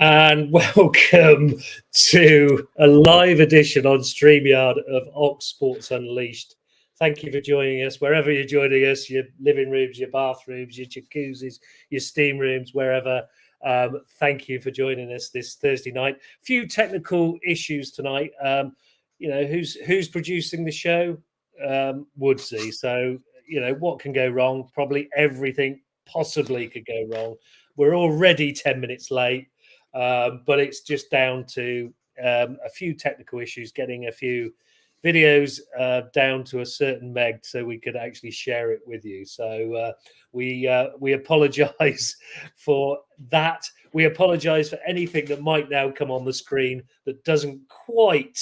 and welcome to a live edition on StreamYard of Ox Sports Unleashed. Thank you for joining us, wherever you're joining us, your living rooms, your bathrooms, your jacuzzis, your steam rooms, wherever. Thank you for joining us this Thursday night. Few technical issues tonight. Who's producing the show? Woodsy. So, what can go wrong? Probably everything possibly could go wrong. We're already 10 minutes late, but it's just down to a few technical issues, getting a few videos down to a certain meg so we could actually share it with you. So we apologize for that. We apologize for anything that might now come on the screen that doesn't quite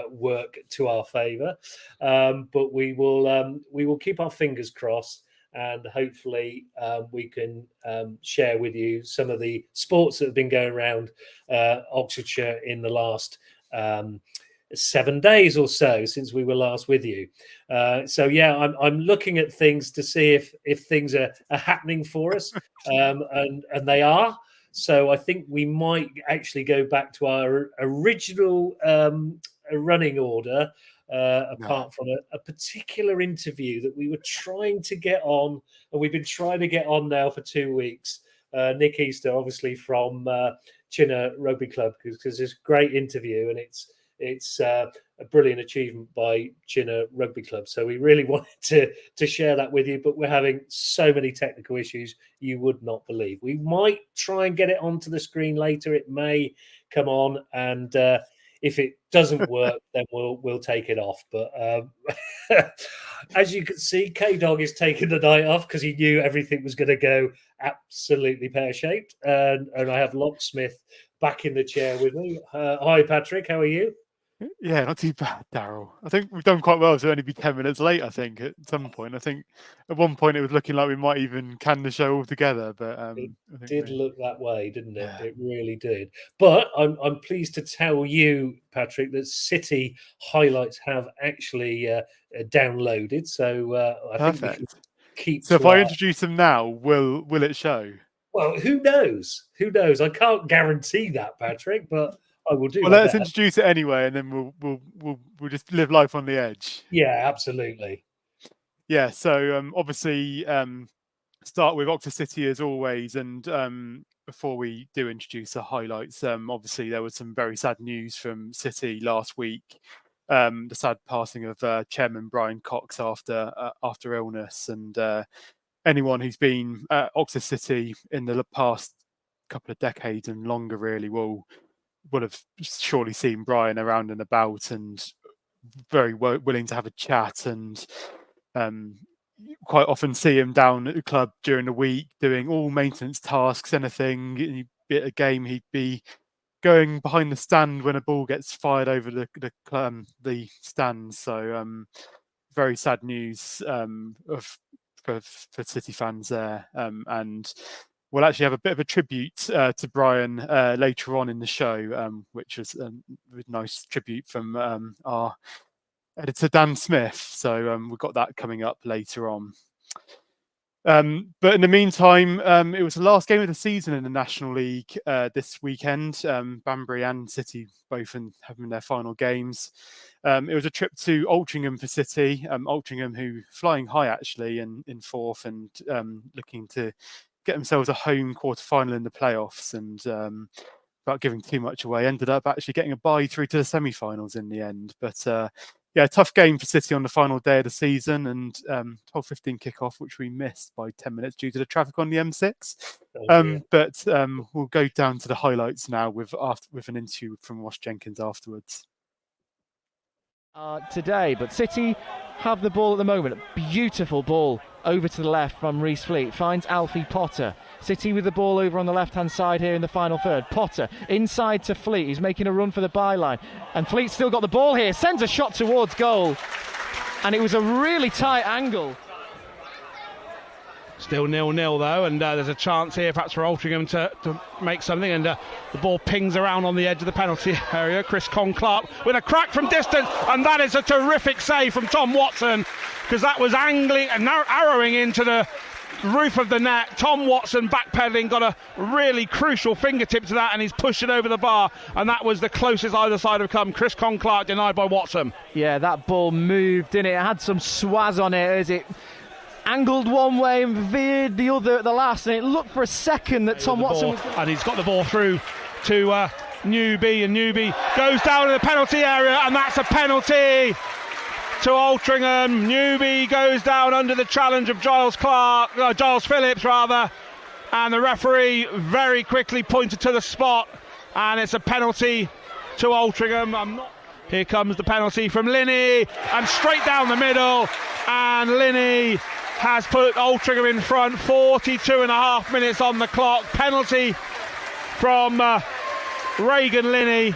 work to our favor, but we will keep our fingers crossed, and hopefully we can share with you some of the sports that have been going around Oxfordshire in the last 7 days or so since we were last with you. I'm looking at things to see if things are happening for us, and they are. So I think we might actually go back to our original running order, apart from a particular interview that we were trying to get on, and we've been trying to get on now for 2 weeks. Nick Easter, obviously from Chinner Rugby Club, because it's a great interview, and it's a brilliant achievement by Chinner Rugby Club. So we really wanted to share that with you, but we're having so many technical issues you would not believe. We might try and get it onto the screen later. It may come on, and if it doesn't work, then we'll take it off. But as you can see, K-Dog is taking the night off because he knew everything was going to go absolutely pear-shaped. And I have Locksmith back in the chair with me. Hi, Patrick. How are you? Yeah, not too bad, Daryl. I think we've done quite well to only be 10 minutes late, I think, at some point. I think at one point it was looking like we might even can the show altogether. But it did look that way, didn't it? Yeah. It really did. But I'm pleased to tell you, Patrick, that City highlights have actually downloaded. So I think we can keep. So if I introduce them now, will it show? Well, who knows? Who knows? I can't guarantee that, Patrick, but I will do. Well, let's introduce it anyway, and then we'll just live life on the edge. Yeah, absolutely. Yeah. So obviously, start with Oxford City as always, and before we do introduce the highlights, obviously there was some very sad news from City last week. The sad passing of Chairman Brian Cox after illness, and anyone who's been at Oxford City in the past couple of decades and longer really will have surely seen Brian around and about, and very willing to have a chat, and quite often see him down at the club during the week doing all maintenance tasks, anything. He'd be at a game, he'd be going behind the stand when a ball gets fired over the stands. So very sad news for City fans there, and we'll actually have a bit of a tribute to Brian later on in the show, which was a nice tribute from our editor Dan Smith. So we've got that coming up later on. But in the meantime, it was the last game of the season in the National League this weekend. Banbury and City both having their final games. It was a trip to Altrincham for City. Altrincham, who flying high actually in fourth, and looking to get themselves a home quarter-final in the playoffs, and without giving too much away, ended up actually getting a bye through to the semi-finals in the end. But tough game for City on the final day of the season, and 12:15 kickoff, which we missed by 10 minutes due to the traffic on the M6. But we'll go down to the highlights now with an interview from Ross Jenkins afterwards. Today, but City have the ball at the moment. A beautiful ball over to the left from Reece Fleet, finds Alfie Potter. City with the ball over on the left-hand side here in the final third. Potter inside to Fleet, he's making a run for the byline, and Fleet's still got the ball here, sends a shot towards goal, and it was a really tight angle. Still 0-0 though, and there's a chance here perhaps for Altrincham to make something, and the ball pings around on the edge of the penalty area. Chris Con-Clark with a crack from distance, and that is a terrific save from Tom Watson, because that was angling and arrowing into the roof of the net. Tom Watson backpedaling, got a really crucial fingertip to that, and he's pushing over the bar, and that was the closest either side have come. Chris Clark denied by Watson. Yeah, that ball moved, didn't it? It had some swaz on it as it angled one way and veered the other at the last, and it looked for a second that Tom Watson was... And he's got the ball through to Newby, and Newby goes down in the penalty area, and that's a penalty to Altrincham. Newby goes down under the challenge of Giles Phillips, and the referee very quickly pointed to the spot, and it's a penalty to Altrincham. Here comes the penalty from Linney, and straight down the middle, and Linney has put Altrincham in front. 42.5 minutes on the clock. Penalty from Regan Linney,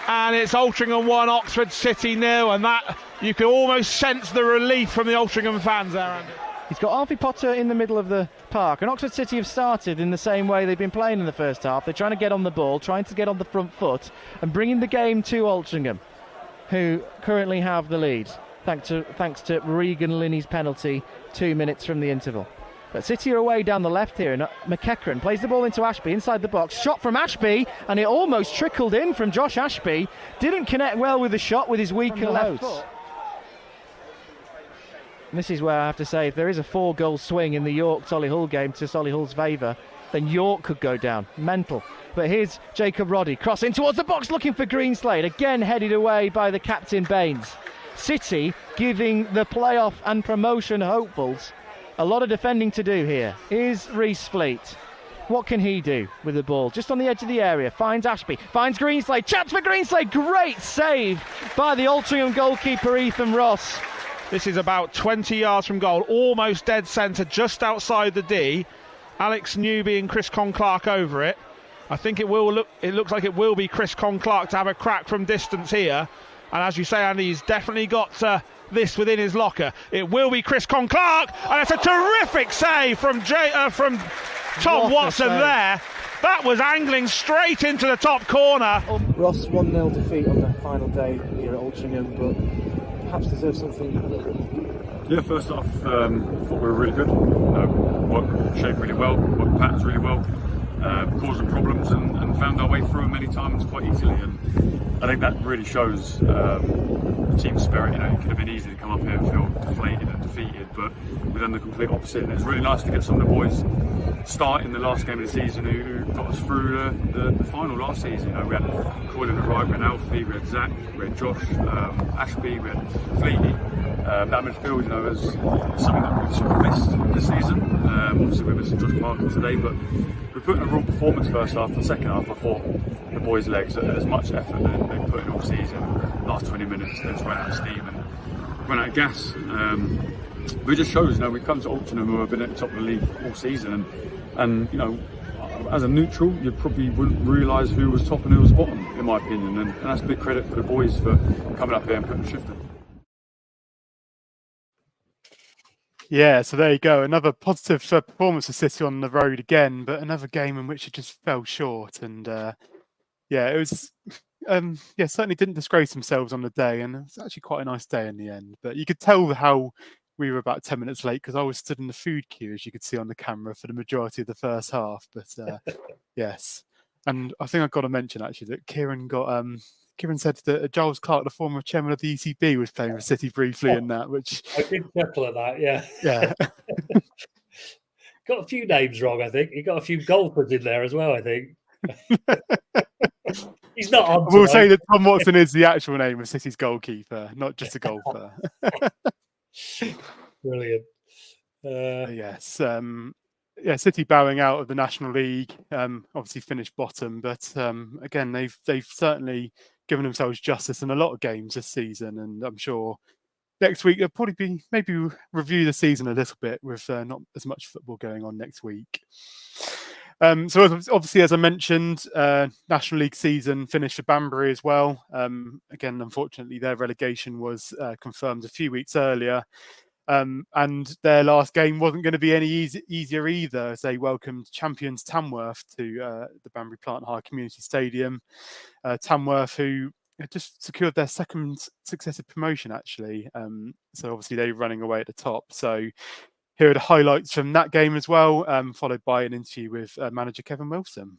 and it's Altrincham 1, Oxford City 0, and that you can almost sense the relief from the Altrincham fans there, Andy. He's got Alfie Potter in the middle of the park, and Oxford City have started in the same way they've been playing in the first half. They're trying to get on the ball, trying to get on the front foot, and bringing the game to Altrincham, who currently have the lead, thanks to Regan Linney's penalty 2 minutes from the interval. But City are away down the left here, and McEachran plays the ball into Ashby inside the box. Shot from Ashby, and it almost trickled in from Josh Ashby. Didn't connect well with the shot with his weaker left foot. And this is where I have to say, if there is a 4-goal swing in the York-Solihull game to Solihull's favour, then York could go down. Mental. But here's Jacob Roddy crossing towards the box, looking for Greenslade, again headed away by the captain Baines. City giving the playoff and promotion hopefuls a lot of defending to do here. Here's Reece Fleet. What can he do with the ball? Just on the edge of the area. Finds Ashby. Finds Greenslade. Chance for Greenslade. Great save by the Altrincham goalkeeper Ethan Ross. This is about 20 yards from goal. Almost dead centre, just outside the D. Alex Newby and Chris Clark over it. I think it looks like it will be Chris Clark to have a crack from distance here. And as you say, Andy, he's definitely got this within his locker. It will be Chris Clark, and it's a terrific save from Tom Watson there. That was angling straight into the top corner. Ross 1-0 defeat on the final day here at Altrincham, but perhaps deserves something a little bit more. Yeah, first off, thought we were really good. Worked shape really well, worked patterns really well, causing problems and found our way through them many times quite easily. And I think that really shows the team spirit. You know, it could have been easy to come up here and feel deflated and defeated, but we've done the complete opposite. And it's really nice to get some of the boys start in the last game of the season who got us through the final last season. You know, we had Colin at right, we had Alfie, we had Zach, we had Josh, Ashby, we had Fleety. That midfield, you know, is something that we've sort of missed this season. Obviously we're missing Josh Parker today, but we put in a real performance first half. The second half, I thought the boys' legs, as much effort that they've put in all season, last 20 minutes they just ran out of steam and ran out of gas. But it just shows, you know, we've come to Altrincham who have been at the top of the league all season, and you know, as a neutral, you probably wouldn't realise who was top and who was bottom, in my opinion, and that's a big credit for the boys for coming up here and putting a shift in. Yeah, so there you go. Another positive performance for City on the road again, but another game in which it just fell short. And yeah, it was, certainly didn't disgrace themselves on the day. And it was actually quite a nice day in the end. But you could tell how we were about 10 minutes late because I was stood in the food queue, as you could see on the camera, for the majority of the first half. But yes. And I think I've got to mention actually that Kieran said that Giles Clark, the former chairman of the ECB, was playing for City briefly in that, which... I did chuckle at that, yeah. Yeah. Got a few names wrong, I think. He got a few golfers in there as well, I think. He's not on. We'll say that Tom Watson is the actual name of City's goalkeeper, not just a golfer. Brilliant. Yes. City bowing out of the National League, obviously finished bottom, but again, they've certainly given themselves justice in a lot of games this season, and I'm sure next week they'll probably maybe review the season a little bit with not as much football going on next week. So obviously, as I mentioned, National League season finished for Banbury as well. Again, unfortunately, their relegation was confirmed a few weeks earlier. And their last game wasn't going to be any easier either, as they welcomed champions Tamworth to the Banbury Plant Hire Community Stadium. Tamworth, who just secured their second successive promotion, actually. So obviously they're running away at the top. So here are the highlights from that game as well, followed by an interview with manager Kevin Wilson.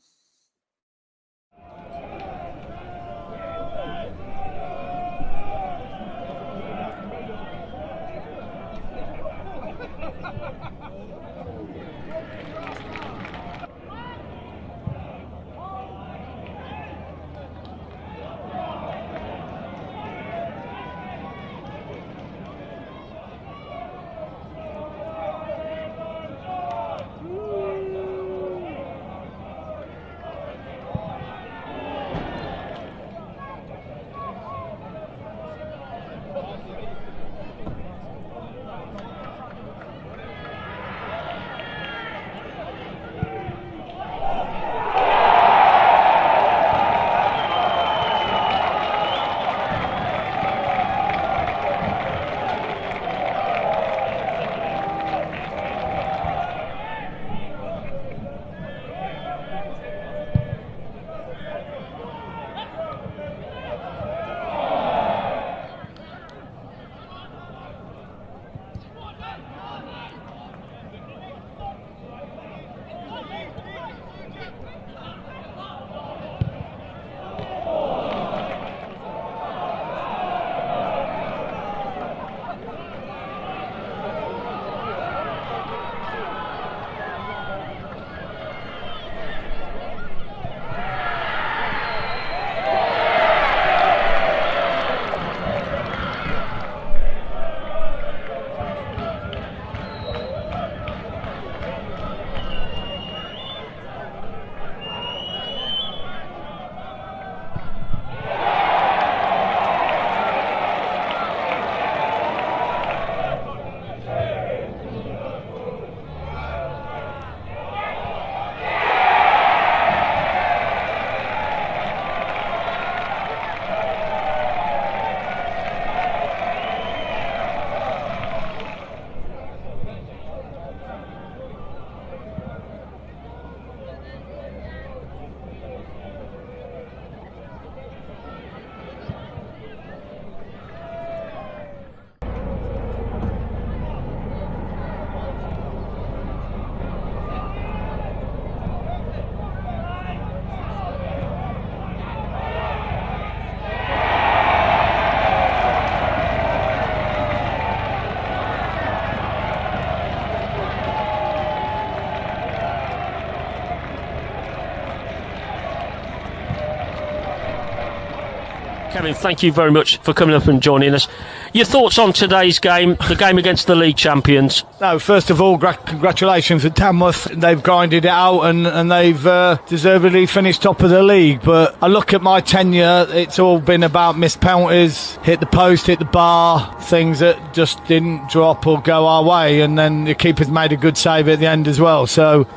Kevin, thank you very much for coming up and joining us. Your thoughts on today's game, the game against the league champions? No, first of all, congratulations to Tamworth. They've grinded it out and they've deservedly finished top of the league. But I look at my tenure, it's all been about missed penalties, hit the post, hit the bar, things that just didn't drop or go our way. And then the keeper's made a good save at the end as well. So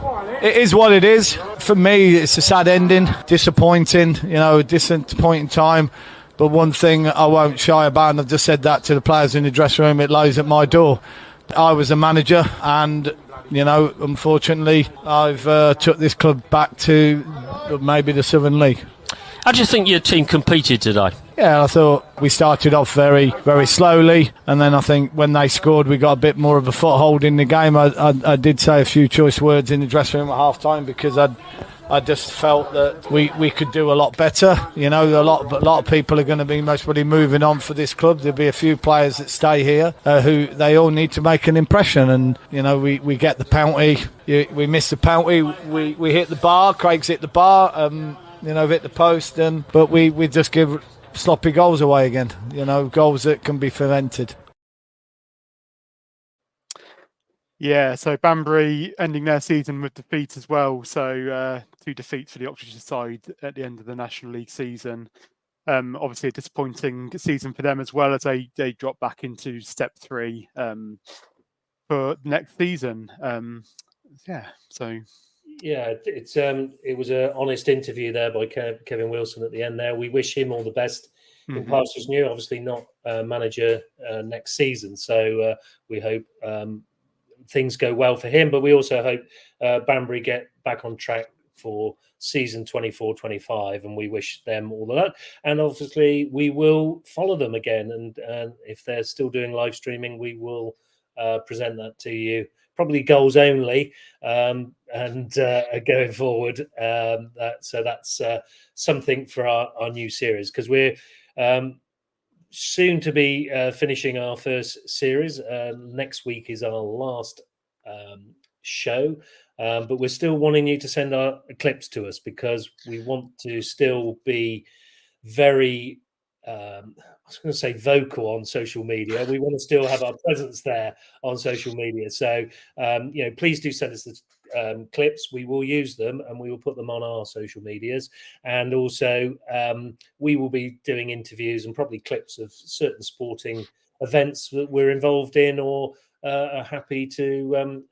it is what it is. For me, it's a sad ending, disappointing, a disappointing time. But one thing I won't shy about, and I've just said that to the players in the dressing room, it lays at my door. I was a manager and, unfortunately, I've took this club back to maybe the Southern League. How do you think your team competed today? Yeah, I thought we started off very, very slowly, and then I think when they scored, we got a bit more of a foothold in the game. I did say a few choice words in the dressing room at half-time because I just felt that we could do a lot better. A lot of people are going to be most probably moving on for this club. There'll be a few players that stay here who they all need to make an impression. And we get the penalty. We miss the penalty. We hit the bar. Craig's hit the bar. Hit the post. But we just give sloppy goals away again. Goals that can be prevented. Yeah, so Banbury ending their season with defeat as well. So 2 defeats for the Oxfordshire side at the end of the National League season. Obviously a disappointing season for them as well, as they drop back into Step 3 for next season. It was an honest interview there by Kevin Wilson at the end there. We wish him all the best in pastures new. Obviously not manager next season, so we hope things go well for him, but we also hope Banbury get back on track for season 24-25, and we wish them all the luck. And obviously we will follow them again, and if they're still doing live streaming, we will present that to you probably goals only, and going forward. So that's something for our new series, because we're soon to be finishing our first series. Next week is our last show, but we're still wanting you to send our clips to us, because we want to still be very I was going to say vocal on social media. We want to still have our presence there on social media. So please do send us the clips. We will use them and we will put them on our social medias, and also we will be doing interviews and probably clips of certain sporting events that we're involved in or are happy to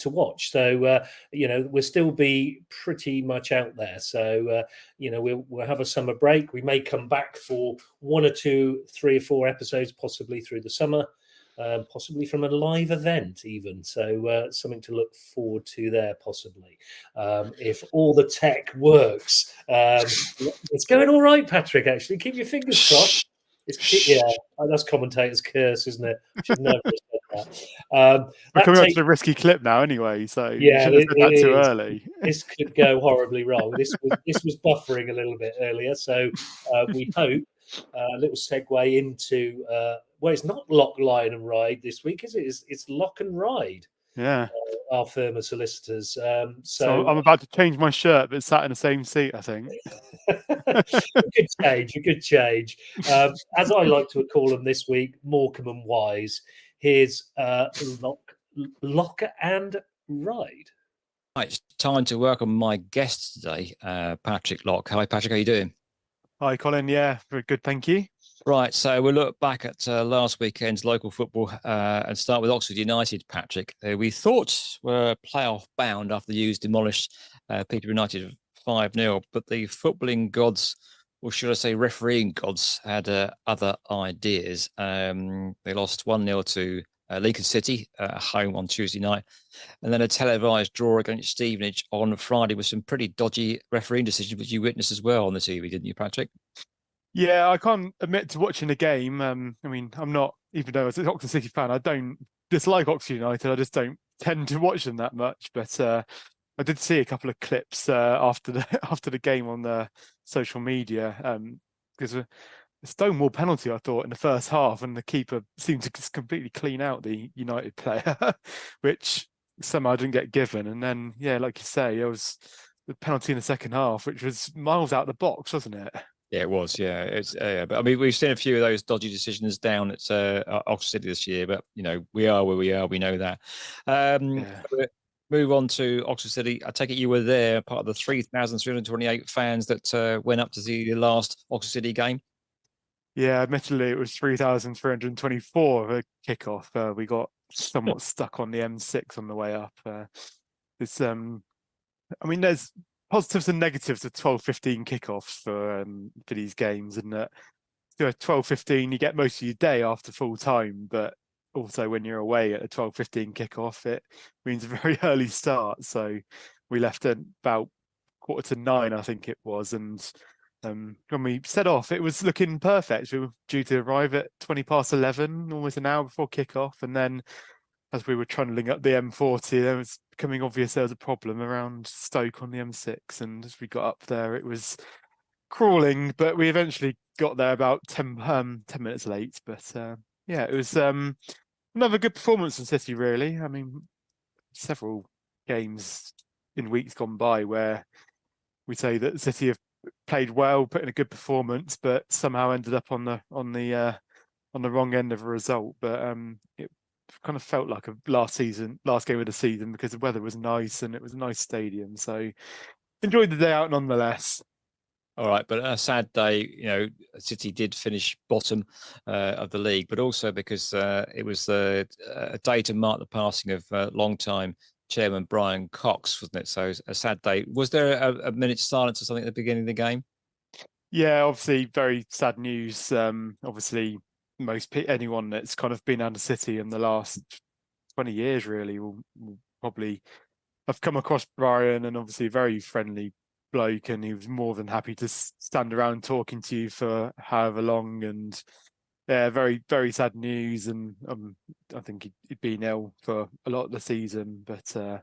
watch. So we'll still be pretty much out there. So we'll have a summer break. We may come back for 1 or 2, 3 or 4 episodes, possibly through the summer, possibly from a live event even. So something to look forward to there, possibly, if all the tech works. It's going all right, Patrick. Actually, keep your fingers crossed. That's commentator's curse, isn't it? Should never have said that. We're coming on to the risky clip now, anyway. So you yeah, should have said that too early. This could go horribly wrong. This was buffering a little bit earlier, so we hope a little segue into it's not Lock, Line and Ride this week, is it? It's Lock and Ride. Yeah, our firm of solicitors. So I'm about to change my shirt, but sat in the same seat, I think. You could change. As I like to call them this week, Morecambe and Wise. Here's Lock and Ride. Right, it's time to welcome my guest today, Patrick Lock. Hi, Patrick. How are you doing? Hi, Colin. Yeah, very good. Thank you. Right, so we'll look back at last weekend's local football and start with Oxford United, Patrick. We thought were playoff bound after the U's demolished Peterborough United 5-0, but the footballing gods, or should I say refereeing gods, had other ideas. They lost 1-0 to Lincoln City at home on Tuesday night, and then a televised draw against Stevenage on Friday with some pretty dodgy refereeing decisions, which you witnessed as well on the TV, didn't you, Patrick? Yeah, I can't admit to watching a game. I mean, I'm not, even though as an Oxford City fan, I don't dislike Oxford United. I just don't tend to watch them that much. But I did see a couple of clips after the game on the social media, because a stonewall penalty, I thought, in the first half, and the keeper seemed to just completely clean out the United player, which somehow didn't get given. And then, yeah, like you say, it was the penalty in the second half, which was miles out of the box, wasn't it? Yeah, it was. Yeah, it's. But I mean, we've seen a few of those dodgy decisions down at Oxford City this year. But we are where we are. We know that. Move on to Oxford City. I take it you were there, part of the 3,328 fans that went up to see the last Oxford City game. Yeah, admittedly, it was 3,324 a kickoff. We got somewhat stuck on the M6 on the way up. I mean, there's positives and negatives of 12:15 kickoffs for these games, and that 12:15 you get most of your day after full time, but also when you're away at a 12:15 kickoff, it means a very early start. So we left at about 9:15, I think it was, and when we set off, it was looking perfect. We were due to arrive at 11:20, almost an hour before kickoff, and then as we were trundling up the M40, there was becoming obvious there was a problem around Stoke on the M6, and as we got up there, it was crawling, but we eventually got there about 10 minutes late. But yeah, it was another good performance from City, really. I mean, several games in weeks gone by where we say that City have played well, put in a good performance, but somehow ended up on the wrong end of a result. But it kind of felt like a last game of the season because the weather was nice and it was a nice stadium. So enjoyed the day out nonetheless. All right, but a sad day. City did finish bottom of the league, but also because it was a day to mark the passing of long-time chairman Brian Cox, wasn't it? So a sad day. Was there a minute's silence or something at the beginning of the game? Yeah, obviously very sad news. Obviously, anyone that's kind of been under City in the last 20 years really will probably have come across Brian, and obviously a very friendly bloke, and he was more than happy to stand around talking to you for however long, and yeah, very, very sad news, and I think he'd been ill for a lot of the season, but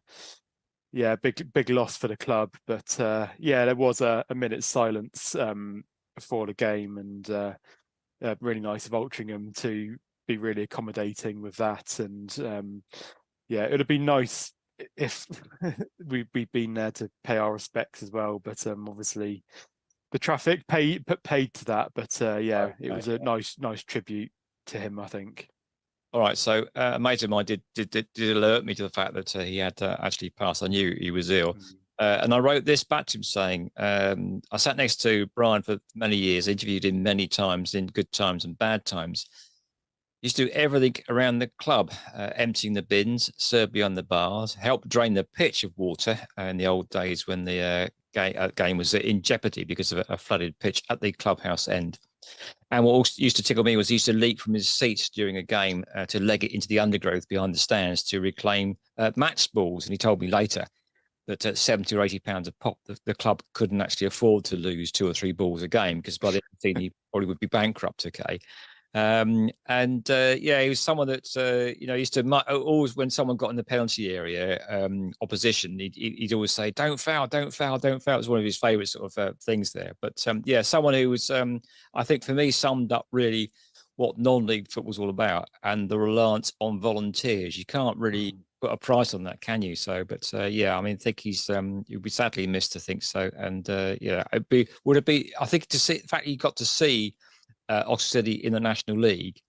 yeah, big loss for the club. But yeah, there was a minute's silence before the game, and really nice of Altrincham to be really accommodating with that. And yeah, it would have been nice if we'd been there to pay our respects as well. But obviously, the traffic paid to that. But yeah, it was a nice tribute to him, I think. All right, so a mate of mine did alert me to the fact that he had actually passed. I knew he was ill. And I wrote this back to him saying, I sat next to Brian for many years, interviewed him many times in good times and bad times. He used to do everything around the club, emptying the bins, serve beyond the bars, help drain the pitch of water in the old days when the game was in jeopardy because of a flooded pitch at the clubhouse end. And what also used to tickle me was he used to leap from his seat during a game to leg it into the undergrowth behind the stands to reclaim match balls. And he told me later that at 70 or 80 pounds a pop, the club couldn't actually afford to lose 2 or 3 balls a game, because by the end of the season he probably would be bankrupt. Okay. Yeah, he was someone that used to always, when someone got in the penalty area, opposition, he'd always say, "Don't foul, don't foul, don't foul." It was one of his favourite sort of things there. But yeah, someone who was, I think, for me, summed up really what non-league football was all about, and the reliance on volunteers. You can't really put a price on that, can you? So, but yeah, I mean, I think he'll be sadly missed. I think so, and yeah, would it be? I think to see the fact he got to see Oxford City in the National League,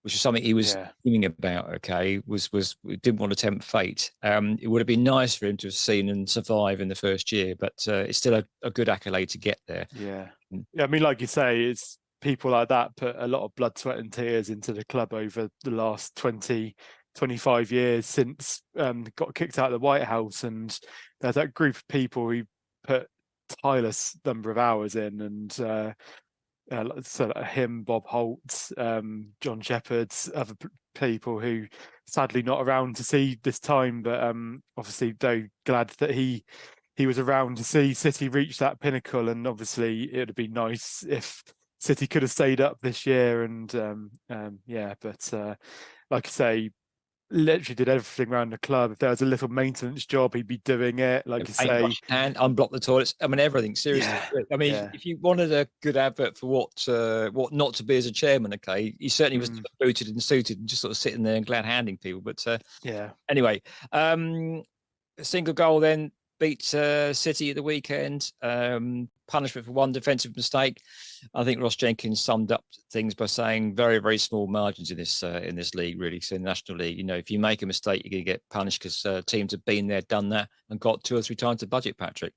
which is something he was thinking about. Okay, was didn't want to tempt fate. It would have been nice for him to have seen and survive in the first year, but it's still a good accolade to get there. Yeah, I mean, like you say, it's people like that put a lot of blood, sweat, and tears into the club over the last 25 years since got kicked out of the White House, and there's that group of people who put tireless number of hours in, and so him, Bob Holt, John Shepherd's, other people who sadly not around to see this time, but obviously very glad that he was around to see City reach that pinnacle. And obviously it would be nice if City could have stayed up this year. And yeah, but like I say, literally did everything around the club. If there was a little maintenance job, he'd be doing it. Like you say, and unblock the toilets. I mean, everything. Seriously. Yeah, I mean, if you wanted a good advert for what not to be as a chairman, okay, he certainly was booted and suited and just sort of sitting there and glad handing people. But yeah. Anyway, a single goal then beat City at the weekend. Punishment for one defensive mistake. I think Ross Jenkins summed up things by saying very, very small margins in this league, really. So in the National League, if you make a mistake, you're going to get punished, because teams have been there, done that, and got 2 or 3 times the budget, Patrick.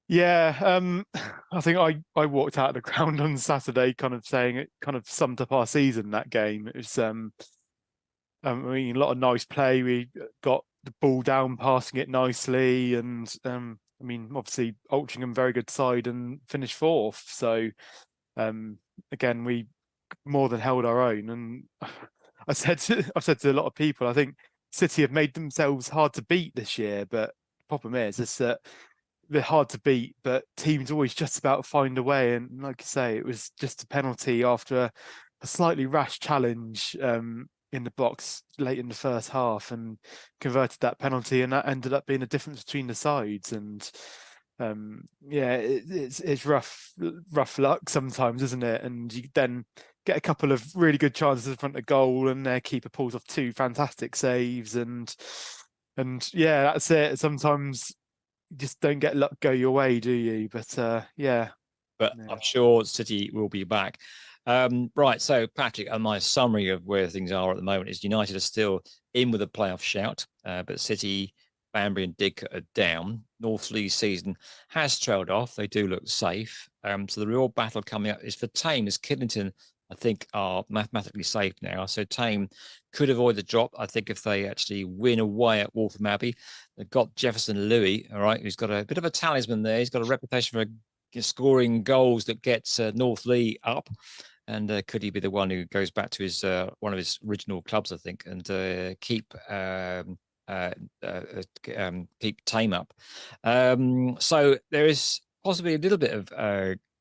Yeah, I think I walked out of the ground on Saturday kind of saying it kind of summed up our season, that game. It was, I mean, a lot of nice play. We got the ball down, passing it nicely, and I mean, obviously, Altrincham, very good side, and finished 4th. So, again, we more than held our own. And I've said to a lot of people, I think City have made themselves hard to beat this year. But the problem is that they're hard to beat, but teams always just about find a way. And like you say, it was just a penalty after a slightly rash challenge in the box late in the first half, and converted that penalty, and that ended up being a difference between the sides. And yeah, it's rough luck sometimes, isn't it? And you then get a couple of really good chances in front of goal, and their keeper pulls off 2 fantastic saves, and yeah, that's it. Sometimes you just don't get luck go your way, do you? But yeah. But I'm sure City will be back. Right, so Patrick, my summary of where things are at the moment is United are still in with a playoff shout, but City, Banbury and Didcot are down. North League season has trailed off. They do look safe. So the real battle coming up is for Tame, as Kidlington, I think, are mathematically safe now. So Tame could avoid the drop, I think, if they actually win away at Waltham Abbey. They've got Jefferson Louis, all right, who's got a bit of a talisman there. He's got a reputation for scoring goals that gets North League up. And could he be the one who goes back to his one of his original clubs, I think, and keep Tame up? So there is possibly a little bit of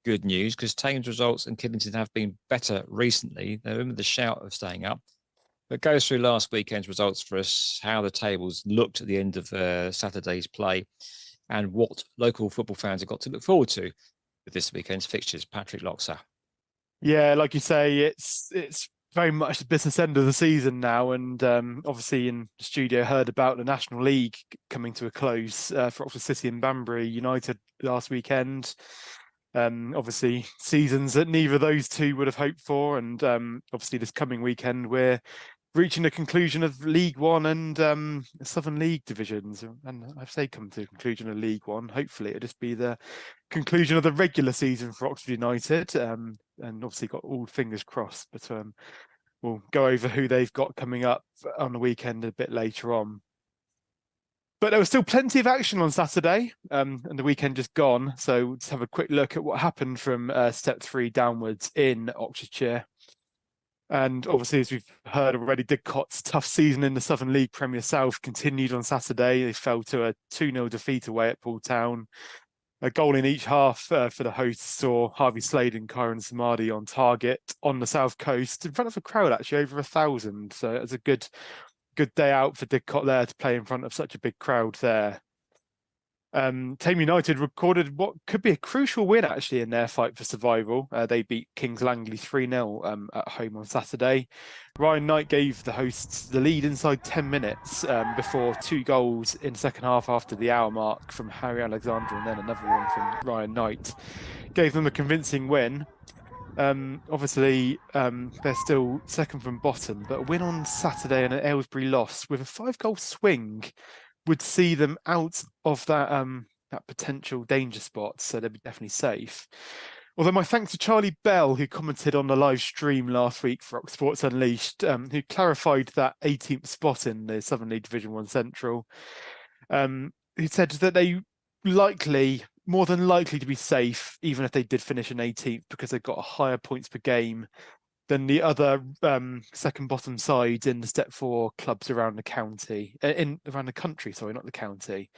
good news because Thames results and Kidlington have been better recently. They're in the shout of staying up. But goes through last weekend's results for us, how the tables looked at the end of Saturday's play and what local football fans have got to look forward to with this weekend's fixtures. Patrick Loxer. Yeah, like you say, it's very much the business end of the season now, and obviously in the studio heard about the National League coming to a close for Oxford City and Banbury United last weekend. Obviously seasons that neither of those two would have hoped for, and obviously this coming weekend we're reaching the conclusion of League One and Southern League divisions. And I say come to the conclusion of League One. Hopefully it'll just be the conclusion of the regular season for Oxford United. And obviously got all fingers crossed. But we'll go over who they've got coming up on the weekend a bit later on. But there was still plenty of action on Saturday and the weekend just gone. So let's have a quick look at what happened from Step 3 downwards in Oxfordshire. And obviously, as we've heard already, Didcot's tough season in the Southern League Premier South continued on Saturday. They fell to a 2-0 defeat away at Poole Town. A goal in each half for the hosts saw Harvey Slade and Kyron Samadi on target on the South Coast in front of a crowd, actually over 1,000. So it was a good day out for Didcot there to play in front of such a big crowd there. Tame United recorded what could be a crucial win actually in their fight for survival. They beat Kings Langley 3-0 at home on Saturday. Ryan Knight gave the hosts the lead inside 10 minutes before 2 goals in the second half after the hour mark from Harry Alexander and then another one from Ryan Knight. Gave them a convincing win. Obviously, they're still second from bottom, but a win on Saturday and an Aylesbury loss with a 5-goal swing would see them out of that potential danger spot, so they'd be definitely safe. Although my thanks to Charlie Bell, who commented on the live stream last week for Oxford Sports Unleashed, who clarified that 18th spot in the Southern League Division 1 Central. He said that they more than likely to be safe, even if they did finish in 18th, because they've got a higher points per game than the other second bottom sides in the Step 4 clubs around the county, around the country, sorry, not the county.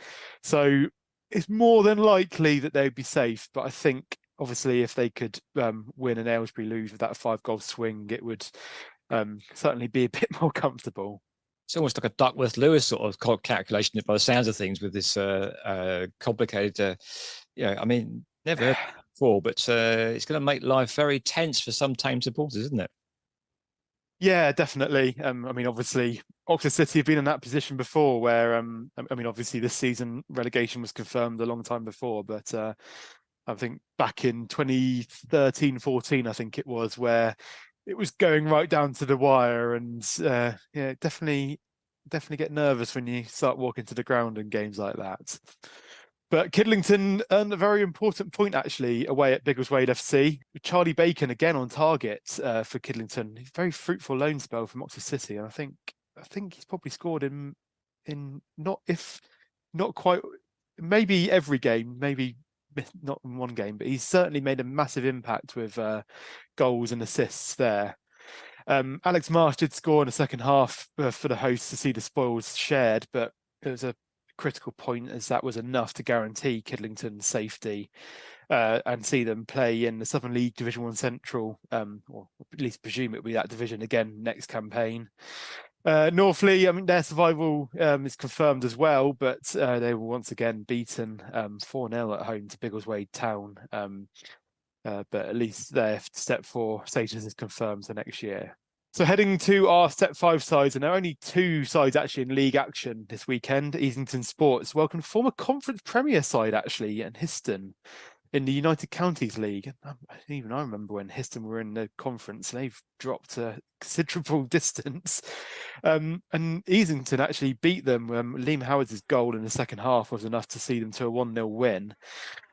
So it's more than likely that they'd be safe. But I think obviously if they could win and Aylesbury lose with that 5-goal swing, it would certainly be a bit more comfortable. It's almost like a Duckworth-Lewis sort of calculation by the sounds of things with this complicated, I mean, never heard before, but it's going to make life very tense for some Tame supporters, isn't it? Yeah, definitely. I mean, obviously, Oxford City have been in that position before where, I mean, obviously this season relegation was confirmed a long time before, but I think back in 2013-14, I think it was, where it was going right down to the wire, and yeah, definitely get nervous when you start walking to the ground in games like that. But Kidlington earned a very important point actually away at Biggleswade FC. Charlie Bacon again on target for Kidlington. Very fruitful loan spell from Oxford City, and I think he's probably scored in not quite, maybe every game, maybe not in one game, but he's certainly made a massive impact with goals and assists there. Alex Marsh did score in the second half for the hosts to see the spoils shared, but it was a critical point as that was enough to guarantee Kidlington's safety and see them play in the Southern League Division 1 Central, or at least presume it will be that division again next campaign. Northley, I mean, their survival is confirmed as well, but they were once again beaten 4-0 at home to Biggleswade Town. But at least their Step 4 status is confirmed for next year. So heading to our Step 5 sides, and there are only 2 sides actually in league action this weekend. Easington Sports welcomed former Conference Premier side actually, and Histon in the United Counties League. Even I remember when Histon were in the conference, they've dropped a considerable distance. And Easington actually beat them. Liam Howard's goal in the second half was enough to see them to a 1-0 win.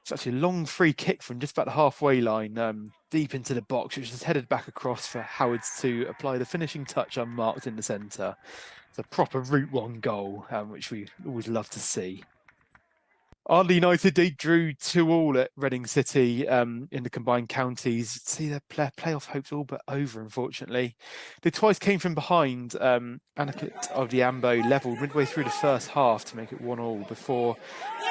It's actually a long free kick from just about the halfway line, deep into the box, which is headed back across for Howards to apply the finishing touch unmarked in the centre. It's a proper Route 1 goal, which we always love to see. Ardley United, they drew 2-2 at Reading City in the combined counties. See, their playoff hopes all but over, unfortunately. They twice came from behind. Aniket of the Ambo levelled midway through the first half to make it 1-1 before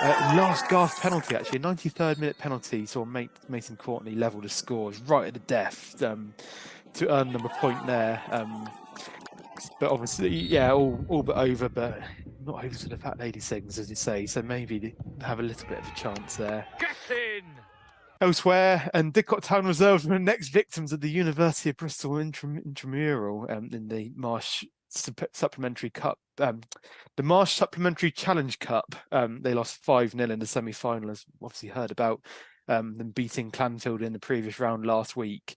last gasp penalty, actually. A 93rd minute penalty saw Mason Courtney level the scores right at the death to earn them a point there. But obviously, yeah, all but over, but not over to the fat lady things, as you say. So maybe they have a little bit of a chance there. Get in! Elsewhere, and Didcot Town reserves were the next victims of the University of Bristol intramural in the Marsh Supplementary Cup. The Marsh Supplementary Challenge Cup. They lost 5-0 in the semi-final, as obviously heard about them beating Clanfield in the previous round last week.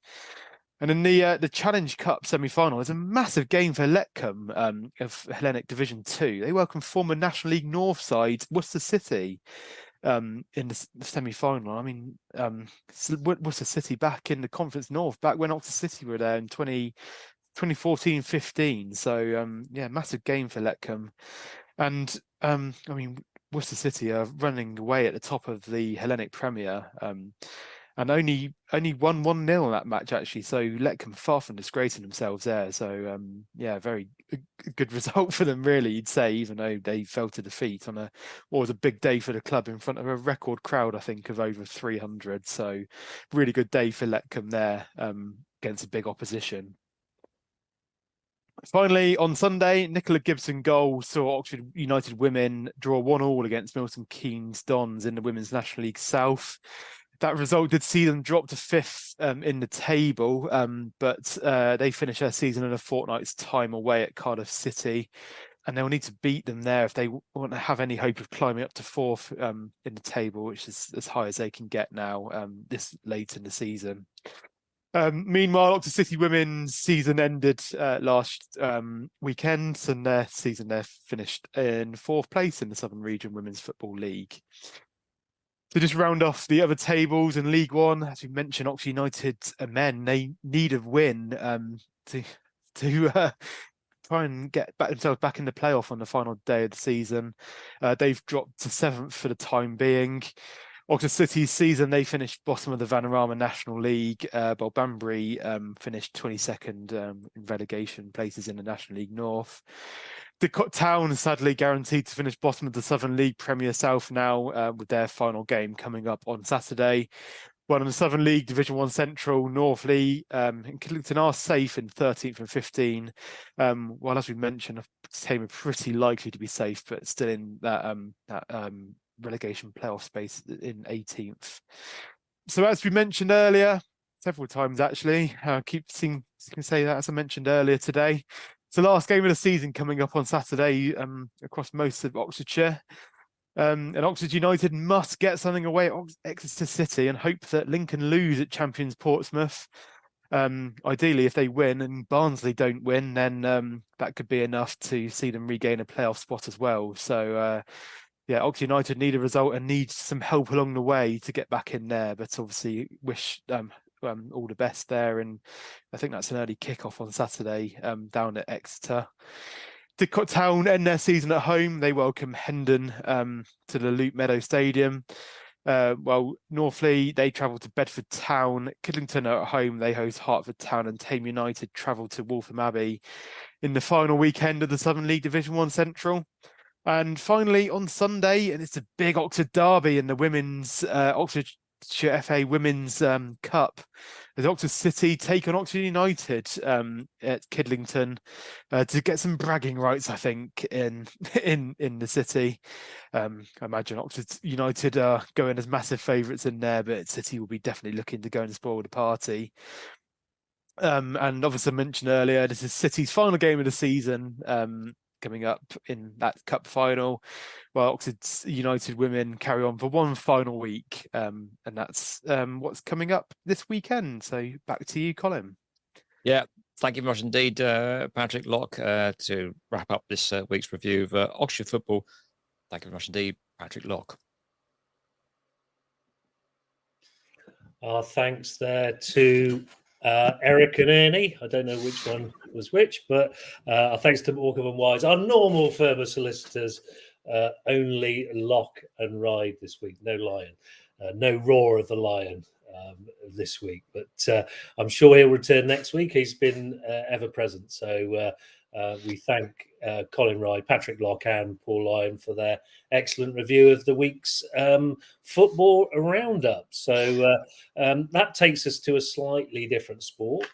And in the Challenge Cup semi-final, it's a massive game for Letcombe of Hellenic Division 2. They welcome former National League North side Worcester City in the semi-final. I mean, Worcester City back in the Conference North, back when Oxford City were there in 2014-15. So, yeah, massive game for Letcombe. And, I mean, Worcester City are running away at the top of the Hellenic Premier. And only won 1-0 that match, actually. So Letcombe far from disgracing themselves there. So yeah, very good result for them, really, you'd say, even though they fell to defeat on what was a big day for the club in front of a record crowd, I think, of over 300. So really good day for Letcombe there against a big opposition. Finally, on Sunday, Nicola Gibson goal saw Oxford United women draw 1-1 against Milton Keynes Dons in the Women's National League South. That result did see them drop to 5th in the table, but they finish their season in a fortnight's time away at Cardiff City, and they'll need to beat them there if they want to have any hope of climbing up to 4th in the table, which is as high as they can get now this late in the season. Meanwhile, Oxford City women's season ended last weekend, and their season there finished in 4th place in the Southern Region Women's Football League. To just round off the other tables in League One, as we mentioned, Oxford United men, they need a win to try and get themselves back in the playoff on the final day of the season. They've dropped to 7th for the time being. Oxford City's season, they finished bottom of the Vanarama National League, while Banbury finished 22nd in relegation places in the National League North. Didcot Town sadly guaranteed to finish bottom of the Southern League Premier South now with their final game coming up on Saturday. While in the Southern League Division 1 Central, Northley and Kidlington are safe in 13th and 15. While, as we mentioned, Tame are pretty likely to be safe, but still in that relegation playoff space in 18th. So as we mentioned earlier, several times actually, I keep seeing say that as I mentioned earlier today. It's the last game of the season coming up on Saturday across most of Oxfordshire. And Oxford United must get something away at Exeter City and hope that Lincoln lose at champions Portsmouth. Ideally, if they win and Barnsley don't win, then that could be enough to see them regain a playoff spot as well. So, yeah, Oxford United need a result and need some help along the way to get back in there. But obviously, wish all the best there. And I think that's an early kickoff on Saturday down at Exeter. Didcot Town end their season at home. They welcome Hendon to the Loop Meadow Stadium. Well, Northley, they travel to Bedford Town. Kidlington are at home. They host Hertford Town, and Tame United travel to Waltham Abbey in the final weekend of the Southern League Division 1 Central. And finally, on Sunday, and it's a big Oxford derby in the women's Oxfordshire FA Women's Cup. As Oxford City take on Oxford United at Kidlington to get some bragging rights, I think, in the city. I imagine Oxford United are going as massive favourites in there, but City will be definitely looking to go and spoil the party. And obviously, I mentioned earlier, this is City's final game of the season. Coming up in that cup final, well, Oxford United women carry on for one final week, and that's what's coming up this weekend. So back to you, Colin. Yeah, thank you very much indeed, Patrick Locke, to wrap up this week's review of Oxfordshire football. Thank you very much indeed, Patrick Locke. Our thanks there to Eric and Ernie. I don't know which one was which, but our thanks to Morecambe and Wise, our normal firm of solicitors, only lock and ride this week. No lion, no roar of the lion this week. But I'm sure he'll return next week. He's been ever present. So we thank Colin Ride, Patrick Locke and Paul Lyon for their excellent review of the week's football roundup. So that takes us to a slightly different sport.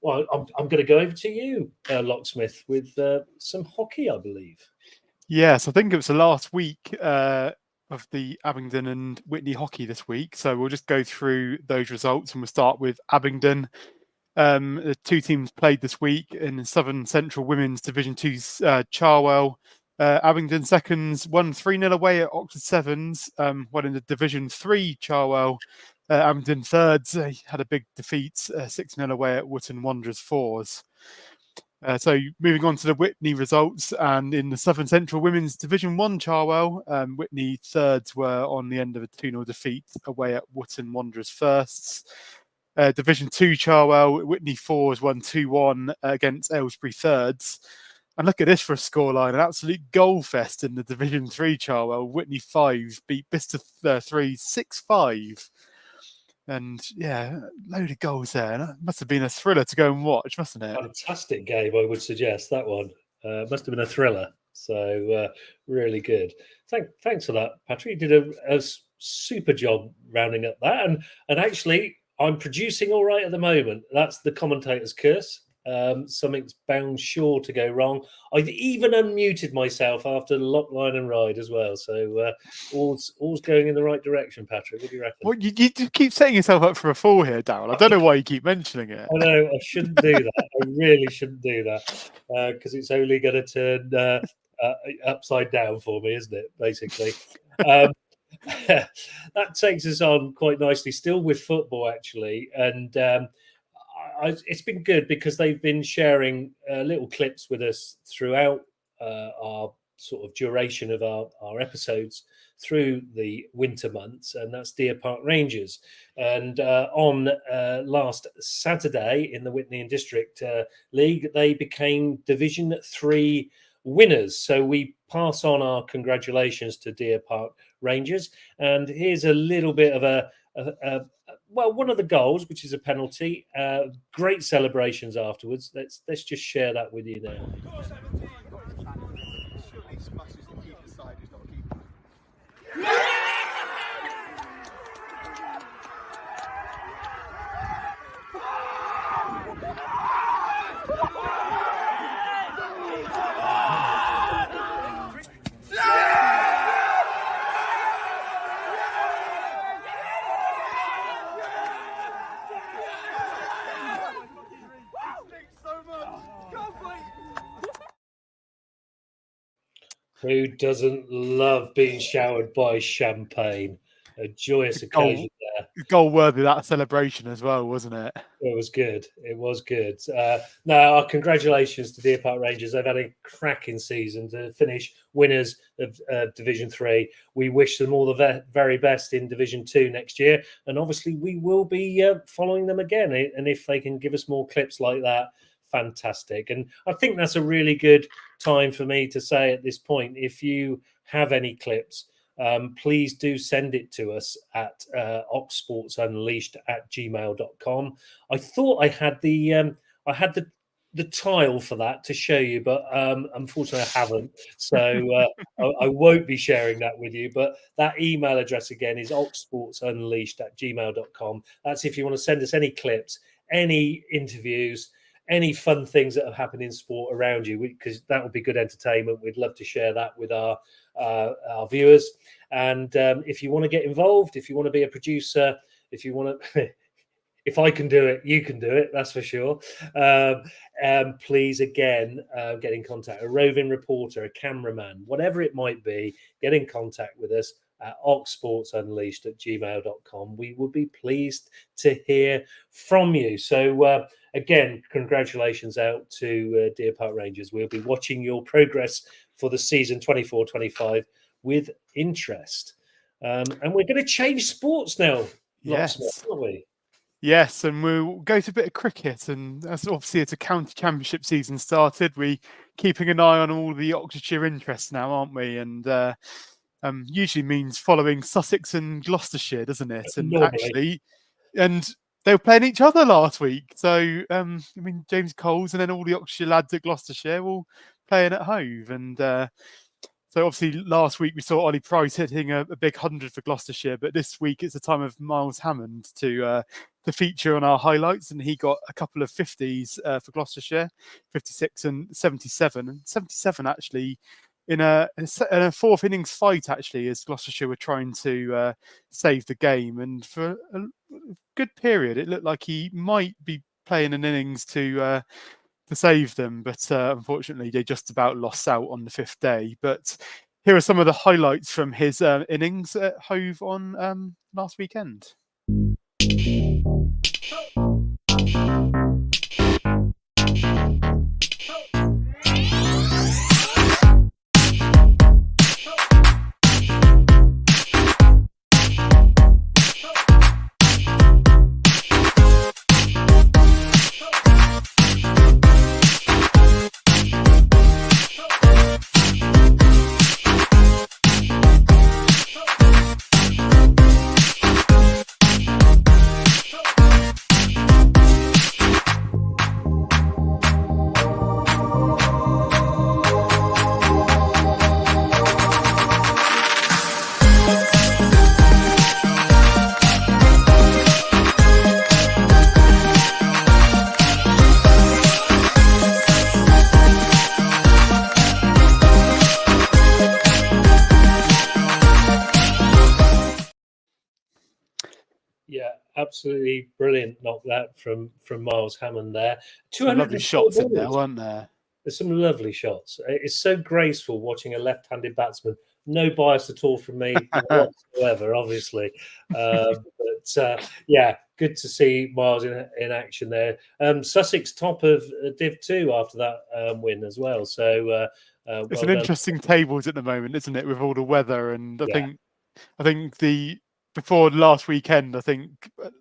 Well, I'm going to go over to you, Locksmith, with some hockey, I believe. Yes, I think it was the last week of the Abingdon and Whitney hockey this week. So we'll just go through those results, and we'll start with Abingdon. The two teams played this week in the Southern Central Women's Division 2 Charwell. Abingdon seconds won 3-0 away at Oxford Sevens, while in the Division 3 Charwell, Abingdon thirds had a big defeat, 6-0 away at Wootton Wanderers fours. So moving on to the Whitney results, and in the Southern Central Women's Division 1 Charwell, Whitney thirds were on the end of a 2-0 defeat away at Wootton Wanderers firsts. Division 2 Charwell, Whitney fours won 2-1 against Aylesbury thirds. And look at this for a scoreline, an absolute goal fest in the Division 3 Charwell. Whitney 5 beat Bicester 3 6-5. And yeah, load of goals there. And it must have been a thriller to go and watch, mustn't it? Fantastic game, I would suggest, that one. Must have been a thriller. So really good. Thanks for that, Patrick. You did a super job rounding up that. And actually, I'm producing all right at the moment. That's the commentator's curse. Something's bound sure to go wrong. I've even unmuted myself after the lock, line and ride as well. So all's going in the right direction, Patrick. What do you reckon? Well, you keep setting yourself up for a fall here, Darryl. I don't know why you keep mentioning it. I know, I shouldn't do that. I really shouldn't do that because it's only going to turn upside down for me, isn't it, basically? That takes us on quite nicely, still with football, actually. And it's been good because they've been sharing little clips with us throughout our sort of duration of our episodes through the winter months, and that's Deer Park Rangers. And on last Saturday in the Whitney and District League, they became Division 3 winners. So we pass on our congratulations to Deer Park Rangers. And here's a little bit of one of the goals, which is a penalty. Great celebrations afterwards. Let's just share that with you now. Who doesn't love being showered by champagne? A joyous occasion there. Goal worthy, that celebration as well, wasn't it? It was good. It was good. Now, our congratulations to Deer Park Rangers. They've had a cracking season to finish winners of Division 3. We wish them all the very best in Division 2 next year. And obviously, we will be following them again. And if they can give us more clips like that, fantastic. And I think that's a really good time for me to say at this point, if you have any clips, please do send it to us at oxsportsunleashed@gmail.com. I thought I had the tile for that to show you, but unfortunately I haven't. So I won't be sharing that with you. But that email address again is oxsportsunleashed@gmail.com. That's if you want to send us any clips, any interviews, any fun things that have happened in sport around you, because that would be good entertainment. We'd love to share that with our viewers. And if you want to get involved, if you want to be a producer, if you want to, if I can do it, you can do it. That's for sure. Please, again, get in contact. A roving reporter, a cameraman, whatever it might be, get in contact with us at oxsportsunleashed@gmail.com. We would be pleased to hear from you. So again, congratulations out to Deer Park Rangers. We'll be watching your progress for the season 24-25 with interest. And we're going to change sports now. Yes. Aren't we? Yes, and we'll go to a bit of cricket. And as obviously, as a county championship season started, we keeping an eye on all the Oxfordshire interests now, aren't we? And usually means following Sussex and Gloucestershire, doesn't it? And Normally. they were playing each other last week. So, James Coles and then all the Oxfordshire lads at Gloucestershire all playing at Hove. And so obviously last week we saw Ollie Price hitting a big 100 for Gloucestershire, but this week it's the time of Miles Hammond to feature on our highlights, and he got a couple of 50s for Gloucestershire, 56 and 77. And 77 actually in a fourth innings fight, actually, as Gloucestershire were trying to save the game. And for a good period, it looked like he might be playing an innings to save them, but unfortunately they just about lost out on the fifth day. But here are some of the highlights from his innings at Hove on last weekend. Absolutely brilliant knock that from Miles Hammond there. Some lovely shots in there, weren't there? There's some lovely shots. It's so graceful watching a left-handed batsman. No bias at all from me whatsoever, obviously. But good to see Miles in action there. Sussex top of Div 2 after that win as well. So it's an interesting tables at the moment, isn't it, with all the weather? And I think before last weekend, I think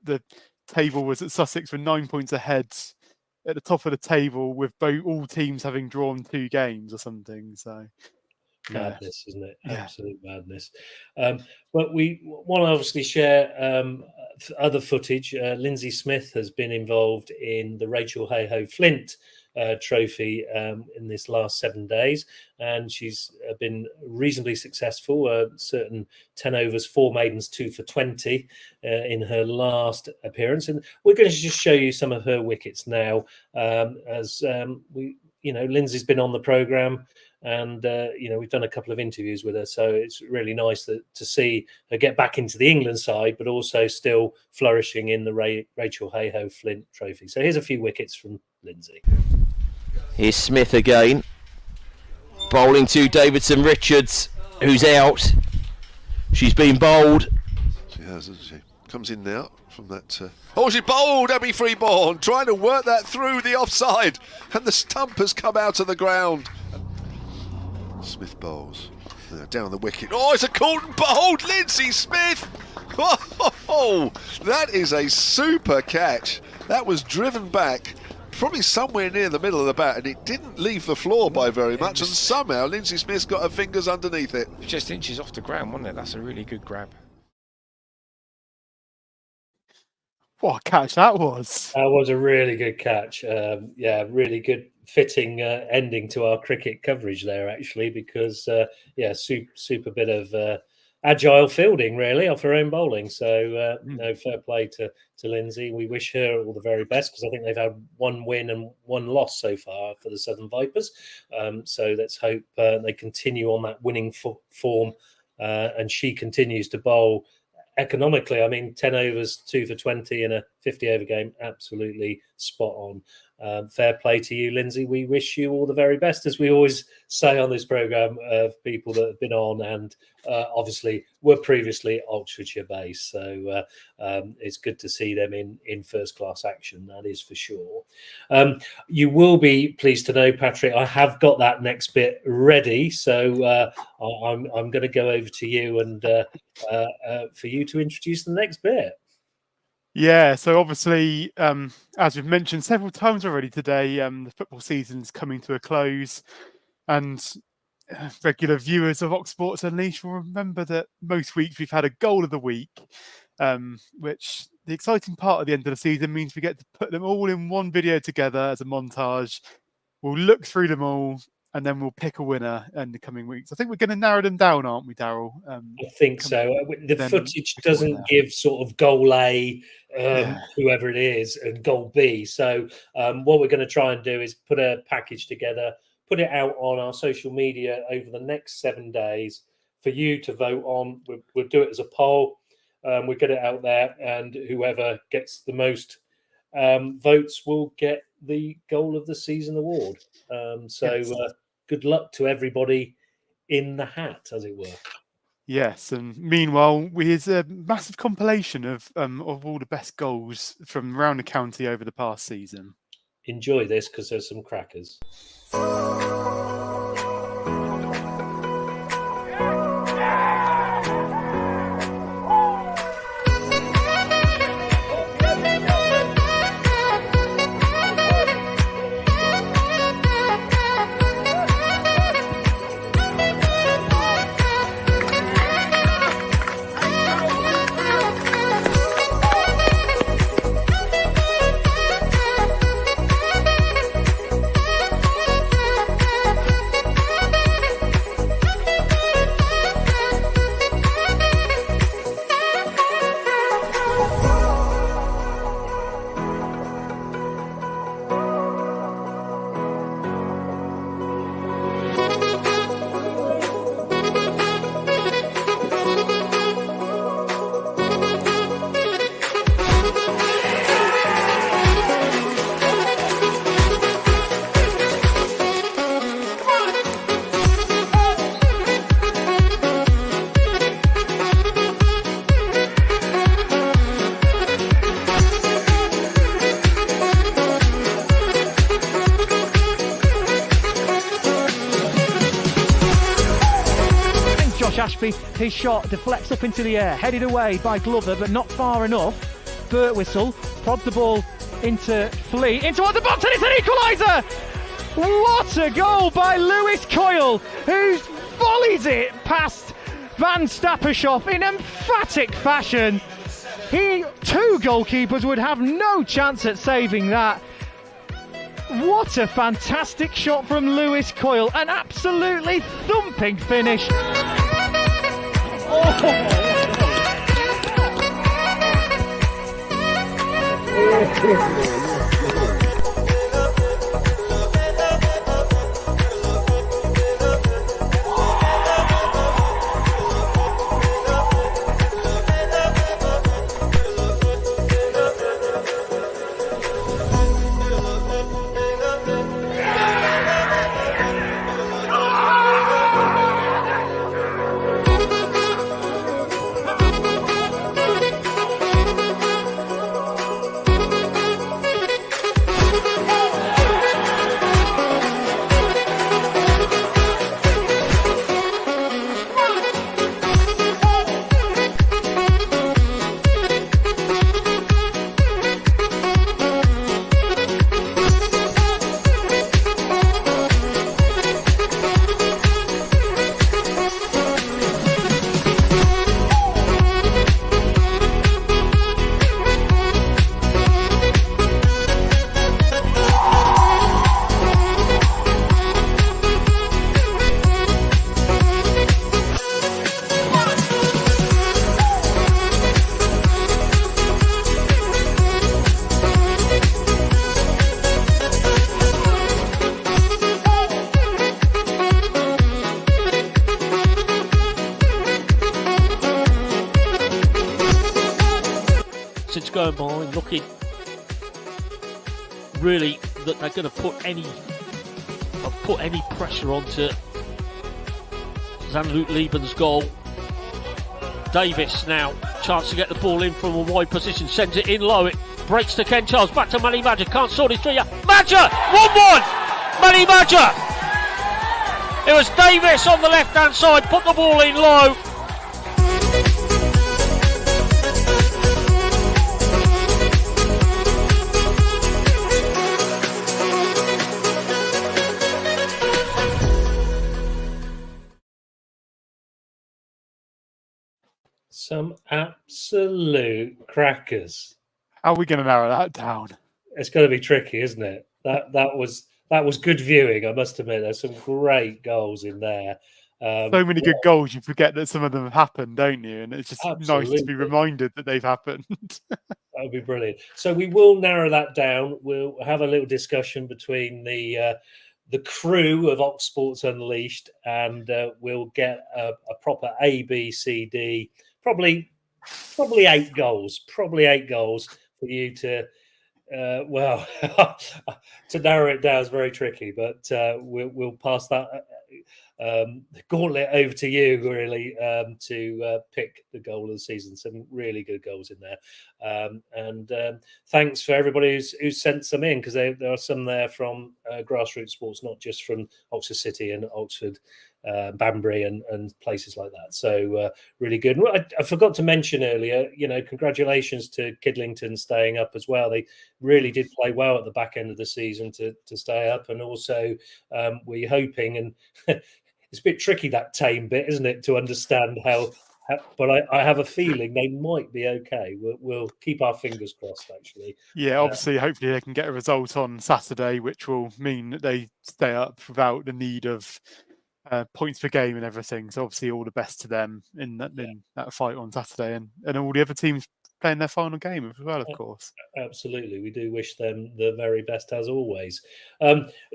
the table was at Sussex with 9 points ahead at the top of the table, with all teams having drawn 2 games or something. So madness, isn't it? Yeah. Absolute madness. But we want to obviously share other footage. Lindsay Smith has been involved in the Rachel Hayhoe Flint trophy in this last 7 days, and she's been reasonably successful. Certain 10 overs, 4 maidens, 2 for 20 in her last appearance, and we're going to just show you some of her wickets now. Lindsay's been on the programme, and we've done a couple of interviews with her, so it's really nice to see her get back into the England side, but also still flourishing in the Rachel Hayhoe Flint trophy. So here's a few wickets from Lindsay. Here's Smith again, bowling to Davidson Richards, who's out. She's been bowled. She has, hasn't she? Comes in now from that. She bowled Abby Freeborn, trying to work that through the offside, and the stump has come out of the ground. Smith bowls down the wicket. It's a caught and bowled Lindsay Smith. That is a super catch. That was driven back, probably somewhere near the middle of the bat, and it didn't leave the floor by very much, and somehow Lindsay Smith's got her fingers underneath it. Just inches off the ground, wasn't it? That's a really good grab. What a catch that was. That was a really good catch. Really good fitting ending to our cricket coverage there, actually, because super bit of agile fielding really off her own bowling. So fair play to Lindsay. We wish her all the very best, because I think they've had 1 win and 1 loss so far for the Southern Vipers. So let's hope they continue on that winning form, and she continues to bowl economically. I mean, 10 overs, 2 for 20 in a 50 over game, absolutely spot on. Fair play to you, Lindsay. We wish you all the very best, as we always say on this programme, of people that have been on and obviously were previously Oxfordshire based. So it's good to see them in first class action, that is for sure. You will be pleased to know, Patrick, I have got that next bit ready. So I'm going to go over to you and for you to introduce the next bit. Yeah, so obviously, as we've mentioned several times already today, the football season's coming to a close, and regular viewers of Ox Sports Unleashed will remember that most weeks we've had a goal of the week, which the exciting part at the end of the season means we get to put them all in one video together as a montage. We'll look through them all, and then we'll pick a winner in the coming weeks. I think we're going to narrow them down, aren't we, Daryl? I think so. The footage doesn't give sort of goal A, whoever it is, and goal B. So what we're going to try and do is put a package together, put it out on our social media over the next 7 days for you to vote on. We'll do it as a poll. We'll get it out there, and whoever gets the most votes will get the Goal of the Season award. Good luck to everybody in the hat, as it were. Yes, and meanwhile, here's a massive compilation of all the best goals from around the county over the past season. Enjoy this, because there's some crackers. Ashby, his shot deflects up into the air, headed away by Glover, but not far enough. Birtwistle prods the ball into Flea, into the box, and it's an equaliser! What a goal by Lewis Coyle, who volleys it past Van Stappershoff in emphatic fashion. Two goalkeepers would have no chance at saving that. What a fantastic shot from Lewis Coyle, an absolutely thumping finish. Going by, looking really that they're going to put any pressure onto Jean-Luc Lieben's goal. Davis now, chance to get the ball in from a wide position, sends it in low, it breaks to Ken Charles, back to Manny Madger, can't sort his three out. Madger, 1-1, Manny Madger. It was Davis on the left hand side, put the ball in low. Some absolute crackers. How are we going to narrow that down? It's going to be tricky, isn't it? That was good viewing, I must admit. There's some great goals in there. So many good goals, you forget that some of them have happened, don't you? And it's just nice to be reminded that they've happened. That would be brilliant. So we will narrow that down. We'll have a little discussion between the crew of Ox Sports Unleashed, and we'll get a proper A, B, C, D. Probably 8 goals. Probably 8 goals for you to. Well, to narrow it down is very tricky, but we'll pass that gauntlet over to you, really, to pick the goal of the season. Some really good goals in there. And thanks for everybody who's sent some in, because there are some there from grassroots sports, not just from Oxford City and Oxford, Banbury and places like that. So really good. And I forgot to mention earlier, congratulations to Kidlington staying up as well. They really did play well at the back end of the season to stay up, and also we're hoping, and it's a bit tricky, that Tame bit, isn't it, to understand how but I have a feeling they might be okay. We'll keep our fingers crossed, actually. Yeah, obviously, hopefully they can get a result on Saturday, which will mean that they stay up without the need of points per game and everything. So obviously all the best to them in that fight on Saturday, and all the other teams playing their final game as well, of course. Absolutely. We do wish them the very best, as always.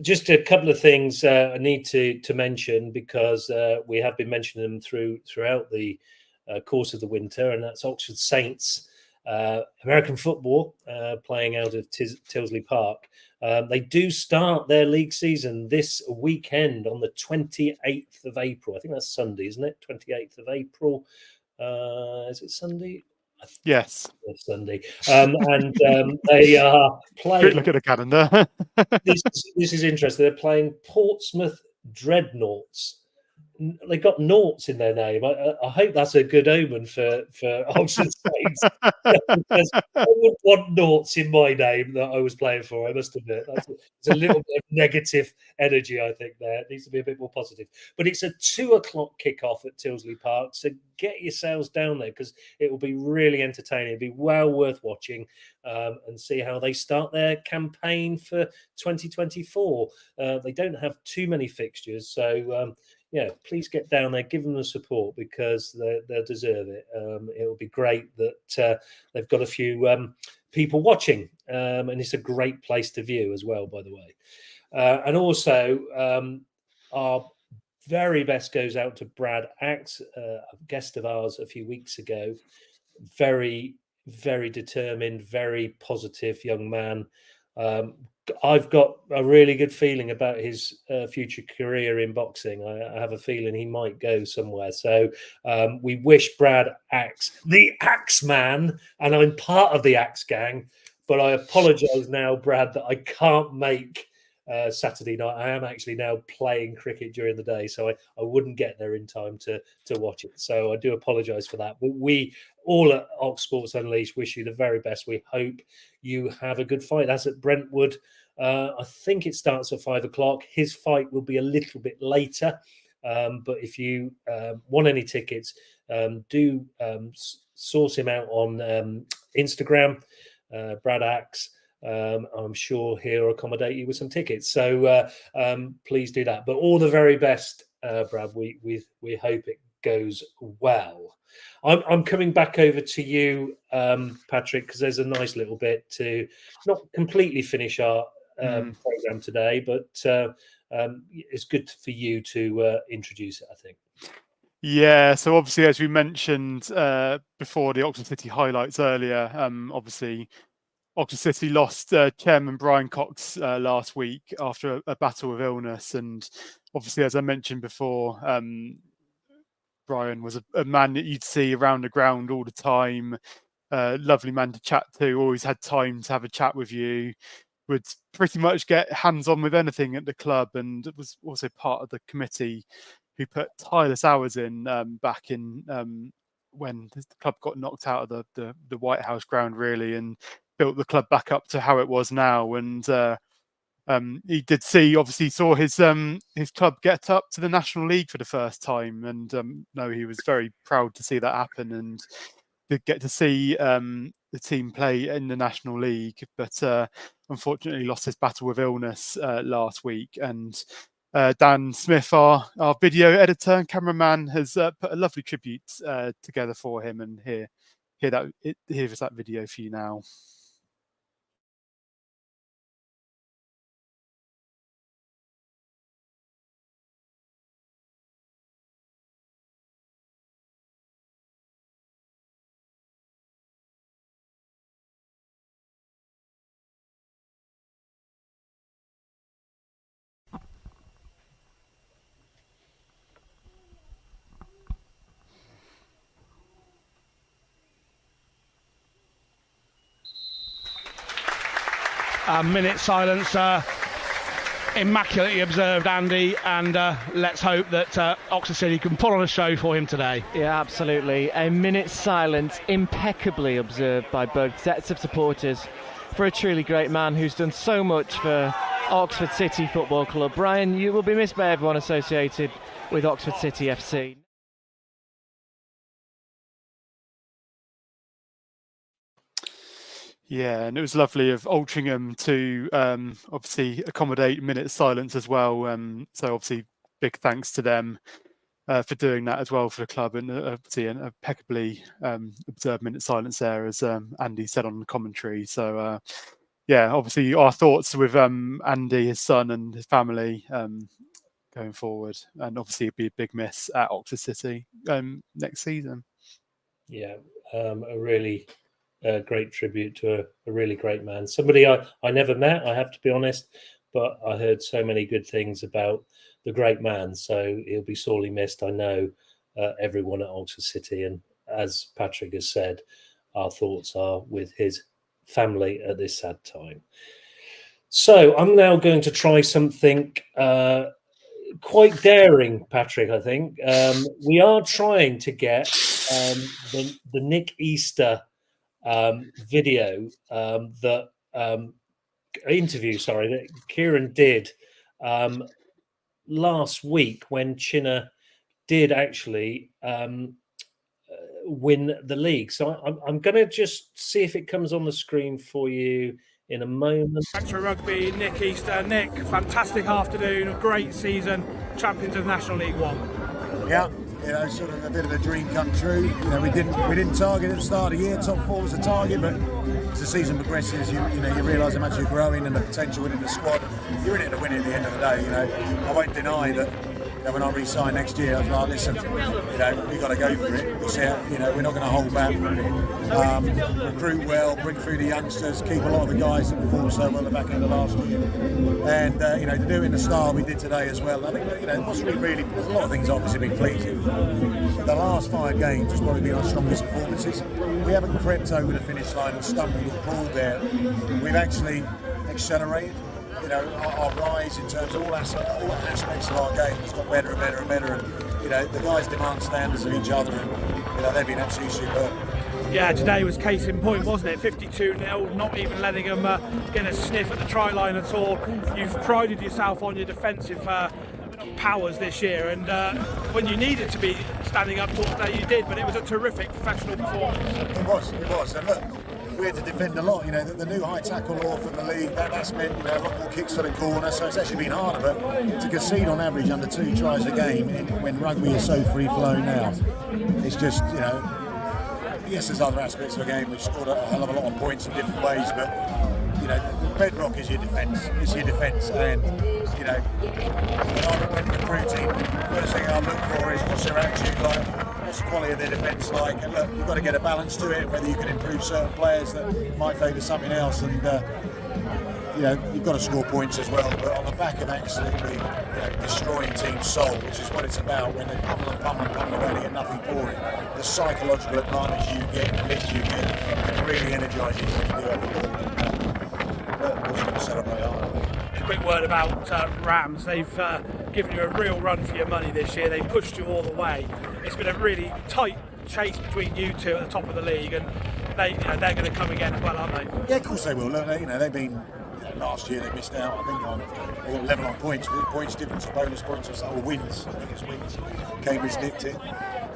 Just a couple of things I need to mention, because we have been mentioning them throughout the course of the winter, and that's Oxford Saints American football playing out of Tilsley Park. They do start their league season this weekend on the 28th of April. I think that's Sunday, isn't it? 28th of April. Is it Sunday? Yes. It's Sunday. And they are playing. Quick look at the calendar. This is interesting. They're playing Portsmouth Dreadnoughts. They got noughts in their name. I hope that's a good omen for Oxford Saints. Because I wouldn't want noughts in my name that I was playing for, I must admit. It's a little bit of negative energy, I think, there. It needs to be a bit more positive. But it's a 2:00 kickoff at Tilsley Park, so get yourselves down there, because it will be really entertaining. It'll be well worth watching, and see how they start their campaign for 2024. They don't have too many fixtures, so please get down there, give them the support, because they deserve it. It will be great that they've got a few people watching, and it's a great place to view as well, by the way. And also, our very best goes out to Brad Axe, a guest of ours a few weeks ago. Very, very determined, very positive young man. I've got a really good feeling about his future career in boxing. I have a feeling he might go somewhere. So we wish Brad Axe, the Axe Man, and I'm part of the Axe gang, but I apologise now, Brad, that I can't make Saturday night. I am actually now playing cricket during the day, so I wouldn't get there in time to watch it. So I do apologise for that. But we all at Ox Sports Unleashed wish you the very best. We hope you have a good fight. That's at Brentwood. I think it starts at 5:00. His fight will be a little bit later. But if you want any tickets, do source him out on Instagram, Brad Axe. I'm sure he'll accommodate you with some tickets. So please do that. But all the very best, Brad. We hope it goes well. I'm coming back over to you, Patrick, because there's a nice little bit to not completely finish our program today, but it's good for you to introduce it, I think. Yeah, so obviously, as we mentioned before the Oxford City highlights earlier, obviously Oxford City lost Chairman Brian Cox last week after a battle with illness. And obviously, as I mentioned before, Brian was a man that you'd see around the ground all the time. Lovely man to chat to, always had time to have a chat with you, would pretty much get hands-on with anything at the club, and was also part of the committee who put tireless hours in back in when the club got knocked out of the White House ground, really, and built the club back up to how it was now. And he did saw his club get up to the National League for the first time, and no, he was very proud to see that happen, and did get to see the team play in the National League, but unfortunately lost his battle with illness last week. And Dan Smith, our video editor and cameraman, has put a lovely tribute together for him, and here's that video for you now. A minute silence, immaculately observed, Andy, and let's hope that Oxford City can put on a show for him today. Yeah, absolutely. A minute's silence, impeccably observed by both sets of supporters, for a truly great man who's done so much for Oxford City Football Club. Brian, you will be missed by everyone associated with Oxford City FC. Yeah, and it was lovely of Altrincham to obviously accommodate minute silence as well. So obviously, big thanks to them for doing that as well for the club, and obviously an impeccably observed minute silence there, as Andy said on the commentary. So yeah, obviously our thoughts with Andy, his son, and his family going forward, and obviously it'd be a big miss at Oxford City next season. Yeah, a really great tribute to a really great man. Somebody I never met, I have to be honest, but I heard so many good things about the great man. So he'll be sorely missed. I know everyone at Oxford City, and as Patrick has said, our thoughts are with his family at this sad time. So I'm now going to try something quite daring, Patrick, I think. We are trying to get the Nick Easter video interview that Kieran did last week when Chinner did actually win the league. So I'm going to just see if it comes on the screen for you in a moment. Thanks for rugby, Nick Easter. Nick, fantastic afternoon, a great season, champions of National League One. Yeah. You know, sort of a bit of a dream come true. You know, we didn't target at the start of the year. Top 4 was a target, but as the season progresses, you realise how much you're growing and the potential within the squad. You're in it to win it at the end of the day. You know, I won't deny that. When I re-sign next year, I was like, listen, we got to go for it. We're not going to hold back. Recruit well, bring through the youngsters, keep a lot of the guys that performed so well at the back end of last year, and to do it in the style we did today as well. I think what's really there's a lot of things obviously been pleasing. The last 5 games has probably been our strongest performances. We haven't crept over the finish line and stumbled or crawled there. We've actually accelerated. Our rise in terms of all aspects of our game has got better and better and better. And the guys demand standards of each other, and they've been absolutely superb. Yeah, today was case in point, wasn't it? 52-0, not even letting them get a sniff at the try line at all. You've prided yourself on your defensive powers this year, and when you needed to be standing up tall today, you did. But it was a terrific professional performance. It was. And look, we had to defend a lot. The new high tackle law from the league, that's meant a lot more kicks for the corner, so it's actually been harder. But to concede on average under 2 tries a game when rugby is so free flow now, it's just yes, there's other aspects of the game. We've scored a hell of a lot of points in different ways, but the bedrock is your defence. It's your defence, and when I'm recruiting, first thing I look for is what's their attitude like, what's the quality of their defence like, and look, you've got to get a balance to it. Whether you can improve certain players that might favour something else, and you've got to score points as well. But on the back of absolutely destroying team's soul, which is what it's about, when they pummel away to get nothing for it, the psychological advantage you get, the lift you get, can really energise you when you do have the ball. We're going to celebrate, aren't we? A quick word about Rams. They've given you a real run for your money this year. They pushed you all the way. It's been a really tight chase between you two at the top of the league, and they're going to come again as well, aren't they? Yeah, of course they will. Look, they've been last year they missed out. I think they got level on points difference, or bonus points, or wins. I think it's wins. Cambridge nicked it,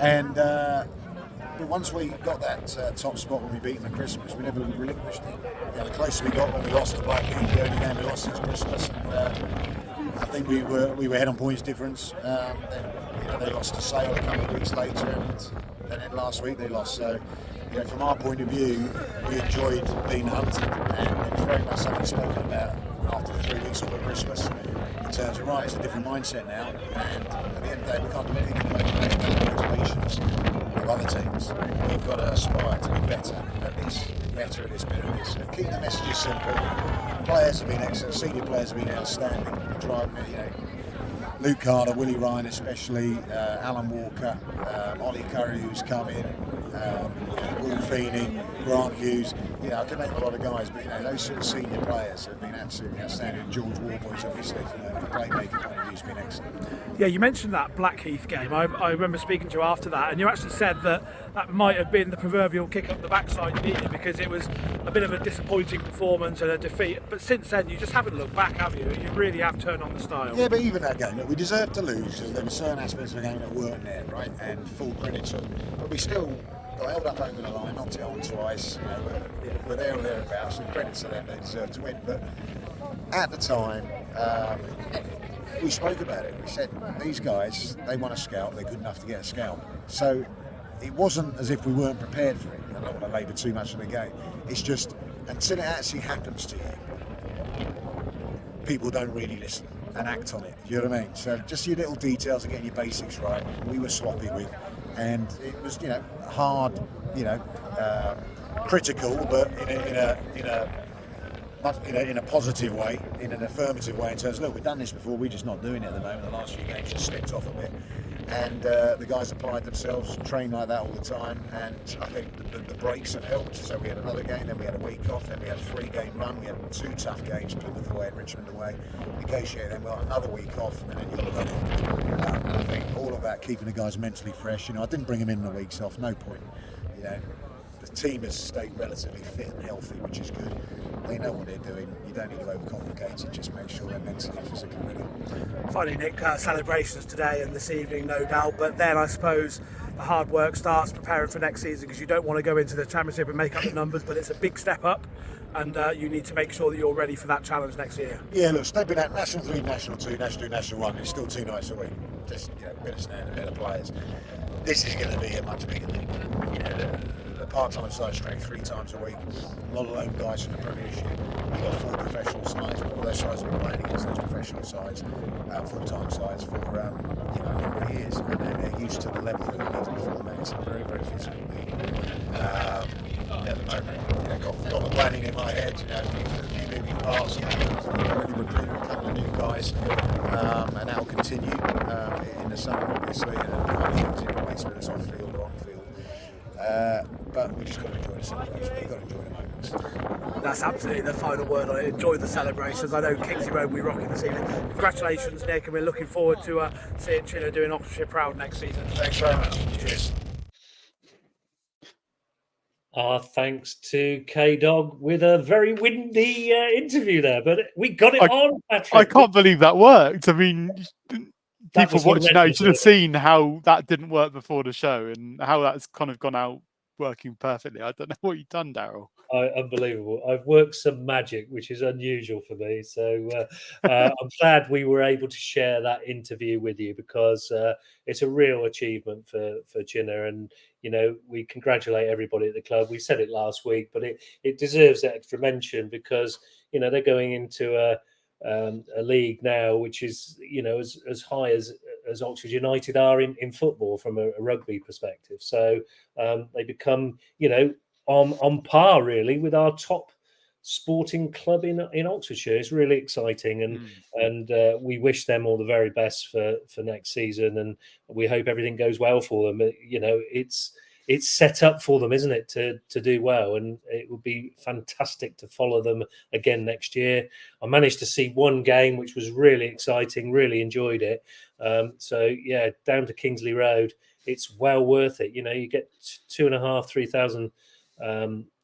and but once we got that top spot when we beat them at Christmas, we never relinquished it. The closer we got when we lost to Blackheath, the only game we lost since Christmas. And, I think we were head on points difference. Then they lost to Sale a couple of weeks later, and then last week they lost. So, from our point of view, we enjoyed being hunted, and it was very much something spoken about after the 3 weeks of Christmas. In terms of it's a different mindset now, and at the end of the day, we can't do anything to motivations of other teams. We've got to aspire to be better at this, better at this, better at this. So keep the messages simple. Players have been excellent, senior players have been outstanding. Driving it, Luke Carter, Willie Ryan especially, Alan Walker, Ollie Curry who's come in, Will Feeney, Grant Hughes. I can name a lot of guys, but those sort of senior players have been absolutely outstanding. George Warboys, obviously, from a playmaking point of view, has been excellent. Yeah, you mentioned that Blackheath game. I remember speaking to you after that, and you actually said that might have been the proverbial kick up the backside you needed, because it was a bit of a disappointing performance and a defeat. But since then, you just haven't looked back, have you? You really have turned on the style. Yeah, but even that game, look, we deserved to lose. There were certain aspects of the game that weren't there, right? And full credit to them. But we still held up over the line, knocked it on twice. We're there or thereabouts, and credit to them, they deserve to win. But at the time, we spoke about it. We said, these guys, they want a scalp, they're good enough to get a scalp. So it wasn't as if we weren't prepared for it. I don't want to labour too much on the game. It's just, until it actually happens to you, people don't really listen and act on it. You know what I mean? So just your little details and getting your basics right, we were sloppy with. And it was, hard, critical, but in a positive way, in an affirmative way, in terms of, look, we've done this before, we're just not doing it at the moment. The last few games just slipped off a bit. And the guys applied themselves, trained like that all the time, and I think the breaks have helped. So we had another game, then we had a week off, then we had a 3-game run, we had 2 tough games, Plymouth away and Richmond away, negotiated, then we got another week off, and then you've got to and I think all of that, keeping the guys mentally fresh. I didn't bring them in the weeks off, no point. The team has stayed relatively fit and healthy, which is good. They know what they're doing. You don't need to overcomplicate it. Just make sure they're mentally and physically ready. Finally, Nick, celebrations today and this evening, no doubt. But then I suppose the hard work starts preparing for next season, because you don't want to go into the Championship and make up the numbers, but it's a big step up, and you need to make sure that you're ready for that challenge next year. Yeah, look, stepping out National 3, National 2, National 2, National 1, it's still 2 nights a week. Just better stand, better players. This is going to be a much bigger league. The part-time sides train 3 times a week. A lot of lone guys from the Premiership. We've got 4 professional sides. All their sides have been playing against those professional sides, full-time sides, for a number of years, and they're used to the level that we need to perform at. It's a very, very physical league. At the moment, got the planning in my head. A few moving parts. Already recruited a couple of new guys, and that will continue in the summer, obviously, and things in place, whether it's off field or on field. But we just got to enjoy the celebration. We've got to enjoy the moments. That's absolutely the final word on it. Enjoy the celebrations. I know Kingsley Road will be rocking this evening. Congratulations, Nick, and we're looking forward to seeing Chinner doing Oxfordshire proud next season. Thanks very much. Cheers. Our thanks to K-Dog with a very windy interview there, but we got it on, Patrick. I can't believe that worked. I mean, people watching now, you should have seen how that didn't work before the show and how that's kind of gone out working perfectly. I don't know what you've done, Daryl. Unbelievable. I've worked some magic, which is unusual for me. So I'm glad we were able to share that interview with you, because it's a real achievement for Chinner. And, we congratulate everybody at the club. We said it last week, but it deserves extra mention, because, they're going into a league now which is, as high as Oxford United are in football from a rugby perspective. So they become, on par really with our top sporting club in Oxfordshire. It's really exciting, and we wish them all the very best for next season, and we hope everything goes well for them. It's set up for them, isn't it, to do well, and it would be fantastic to follow them again next year. I managed to see one game which was really exciting, really enjoyed it. So yeah, down to Kingsley Road, it's well worth it. You get 2,500-3,000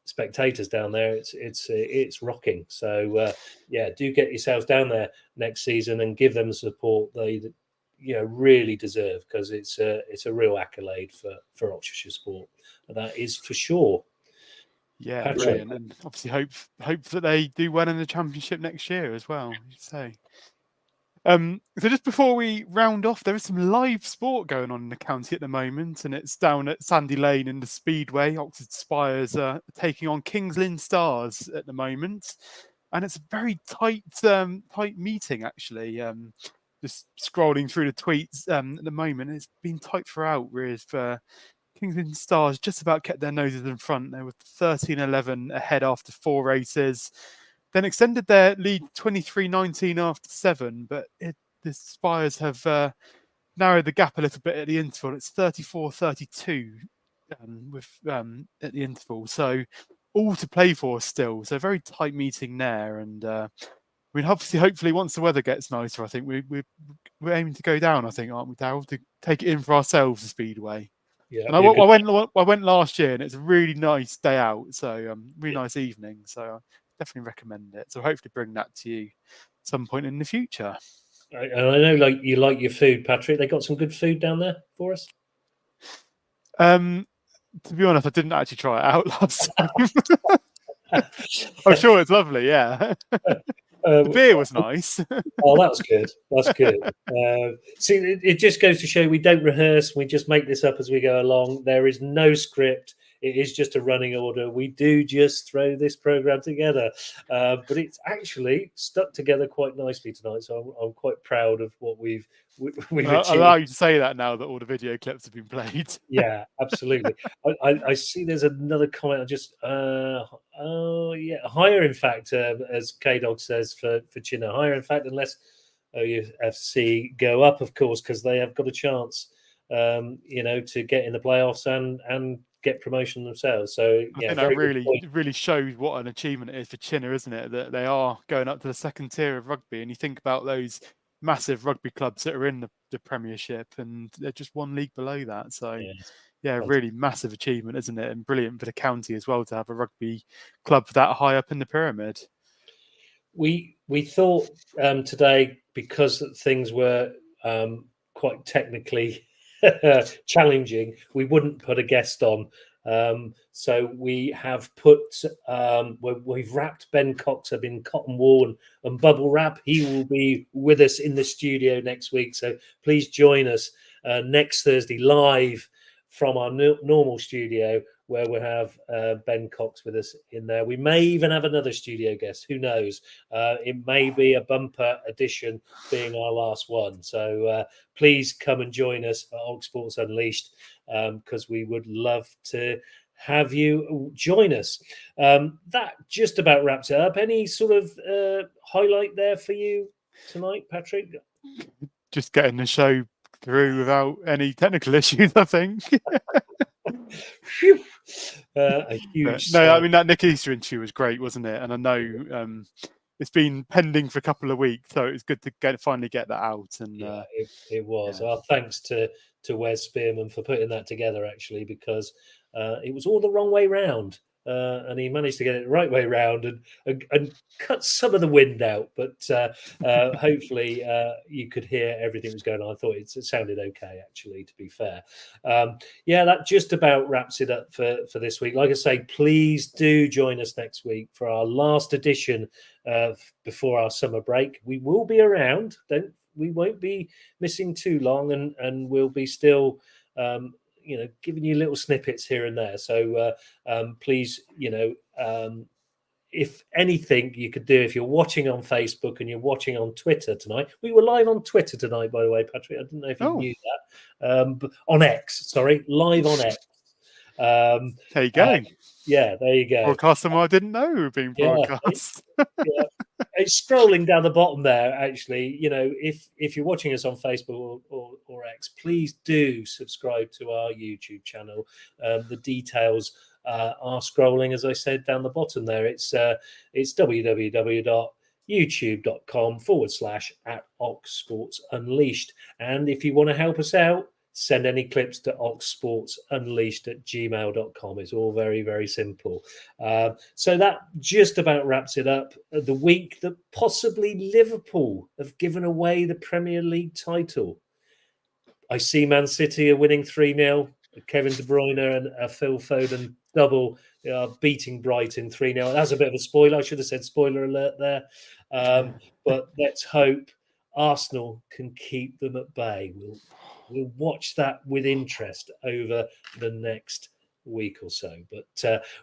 spectators down there, it's rocking. So do get yourselves down there next season and give them the support they really deserve, because it's a real accolade for Oxfordshire Sport. That is for sure. Yeah, Patrick. brilliant, and obviously hope that they do well in the championship next year as well. So just before we round off, there is some live sport going on in the county at the moment, and it's down at Sandy Lane in the Speedway. Oxford Spires are taking on Kings Lynn Stars at the moment, and it's a very tight meeting actually. Just scrolling through the tweets at the moment, it's been tight throughout. With Kings Lynn Stars just about kept their noses in front. They were 13-11 ahead after 4 races. Then extended their lead 23-19 after 7, but the Spires have narrowed the gap a little bit at the interval. It's 34-32 at the interval, so all to play for still. So very tight meeting there, and hopefully once the weather gets nicer, I think we're aiming to go down. I think, aren't we, Darryl, to take it in for ourselves, the Speedway. Yeah, and I went last year, and it's a really nice day out. So really nice evening. So I definitely recommend it. So hopefully bring that to you some point in the future. And I know, you like your food, Patrick. They got some good food down there for us. To be honest, I didn't actually try it out last time. I'm sure it's lovely. Yeah. The beer was nice. Oh, that's good. That's good. See, it just goes to show we don't rehearse. We just make this up as we go along. There is no script. It is just a running order. We do just throw this program together, but it's actually stuck together quite nicely tonight. So I'm quite proud of what we've achieved. I'll allow you to say that now that all the video clips have been played. Yeah, absolutely. I see there's another comment. I just higher in fact, as K-Dog says for Chinner, higher in fact, unless OUFC go up, of course, because they have got a chance to get in the playoffs and get promotion themselves. So I think that really shows what an achievement it is for Chinner, isn't it? That they are going up to the second tier of rugby, and you think about those massive rugby clubs that are in the Premiership, and they're just one league below that. So really massive achievement, isn't it? And brilliant for the county as well to have a rugby club that high up in the pyramid. We thought today, because things were quite technically challenging, we wouldn't put a guest on. So we have we've wrapped Ben Cox up in cotton wool and bubble wrap. He will be with us in the studio next week. So please join us next Thursday live from our normal studio, where we'll have Ben Cox with us in there. We may even have another studio guest. Who knows? It may be a bumper edition, being our last one. So please come and join us at Ox Sports Unleashed, because we would love to have you join us. That just about wraps it up. Any sort of highlight there for you tonight, Patrick? Just getting the show through without any technical issues, I think. A huge I mean, that Nick Easter interview was great, wasn't it? And I know it's been pending for a couple of weeks, so it's good to finally get that out. And it was. Our thanks to Wes Spearman for putting that together, actually, because it was all the wrong way round. And he managed to get it the right way round and cut some of the wind out. But hopefully you could hear everything that was going on. I thought it sounded okay, actually, to be fair. That just about wraps it up for this week. Like I say, please do join us next week for our last edition before our summer break. We will be around. We won't be missing too long, and we'll be still giving you little snippets here and there. So please, if anything you could do, if you're watching on Facebook and you're watching on Twitter tonight, we were live on Twitter tonight, by the way, Patrick. I didn't know if you knew that. But on X, live on X. There you go. There you go. Broadcast them I didn't know were being broadcast. It's scrolling down the bottom there, actually. If you're watching us on Facebook or X, please do subscribe to our YouTube channel. The details are scrolling, as I said, down the bottom there. It's www.youtube.com/@Ox Sports Unleashed. And if you want to help us out, send any clips to oxsportsunleashed@gmail.com. It's all very, very simple. So that just about wraps it up. The week that possibly Liverpool have given away the Premier League title. I see Man City are winning 3-0. Kevin De Bruyne and Phil Foden double beating Brighton 3-0. That's a bit of a spoiler. I should have said spoiler alert there. But let's hope Arsenal can keep them at bay. We'll watch that with interest over the next week or so. But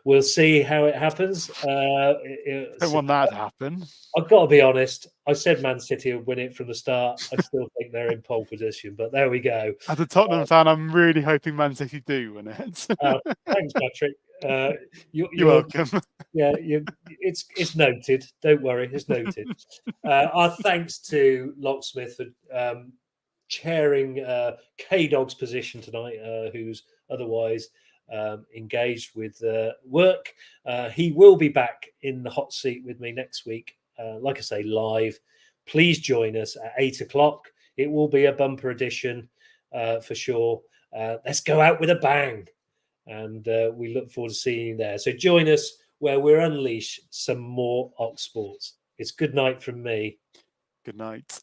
we'll see how it happens. I don't want that to happen. I've got to be honest. I said Man City would win it from the start. I still think they're in pole position, but there we go. As a Tottenham fan, I'm really hoping Man City do win it. Thanks, Patrick. You're welcome. Yeah, it's noted. Don't worry, it's noted. Our thanks to Locksmith for chairing K-Dog's position tonight, who's otherwise engaged with work. He will be back in the hot seat with me next week. Like I say, live. Please join us at 8 o'clock. It will be a bumper edition for sure. Let's go out with a bang. And we look forward to seeing you there. So join us where we'll unleash some more Ox Sports. It's good night from me. Good night.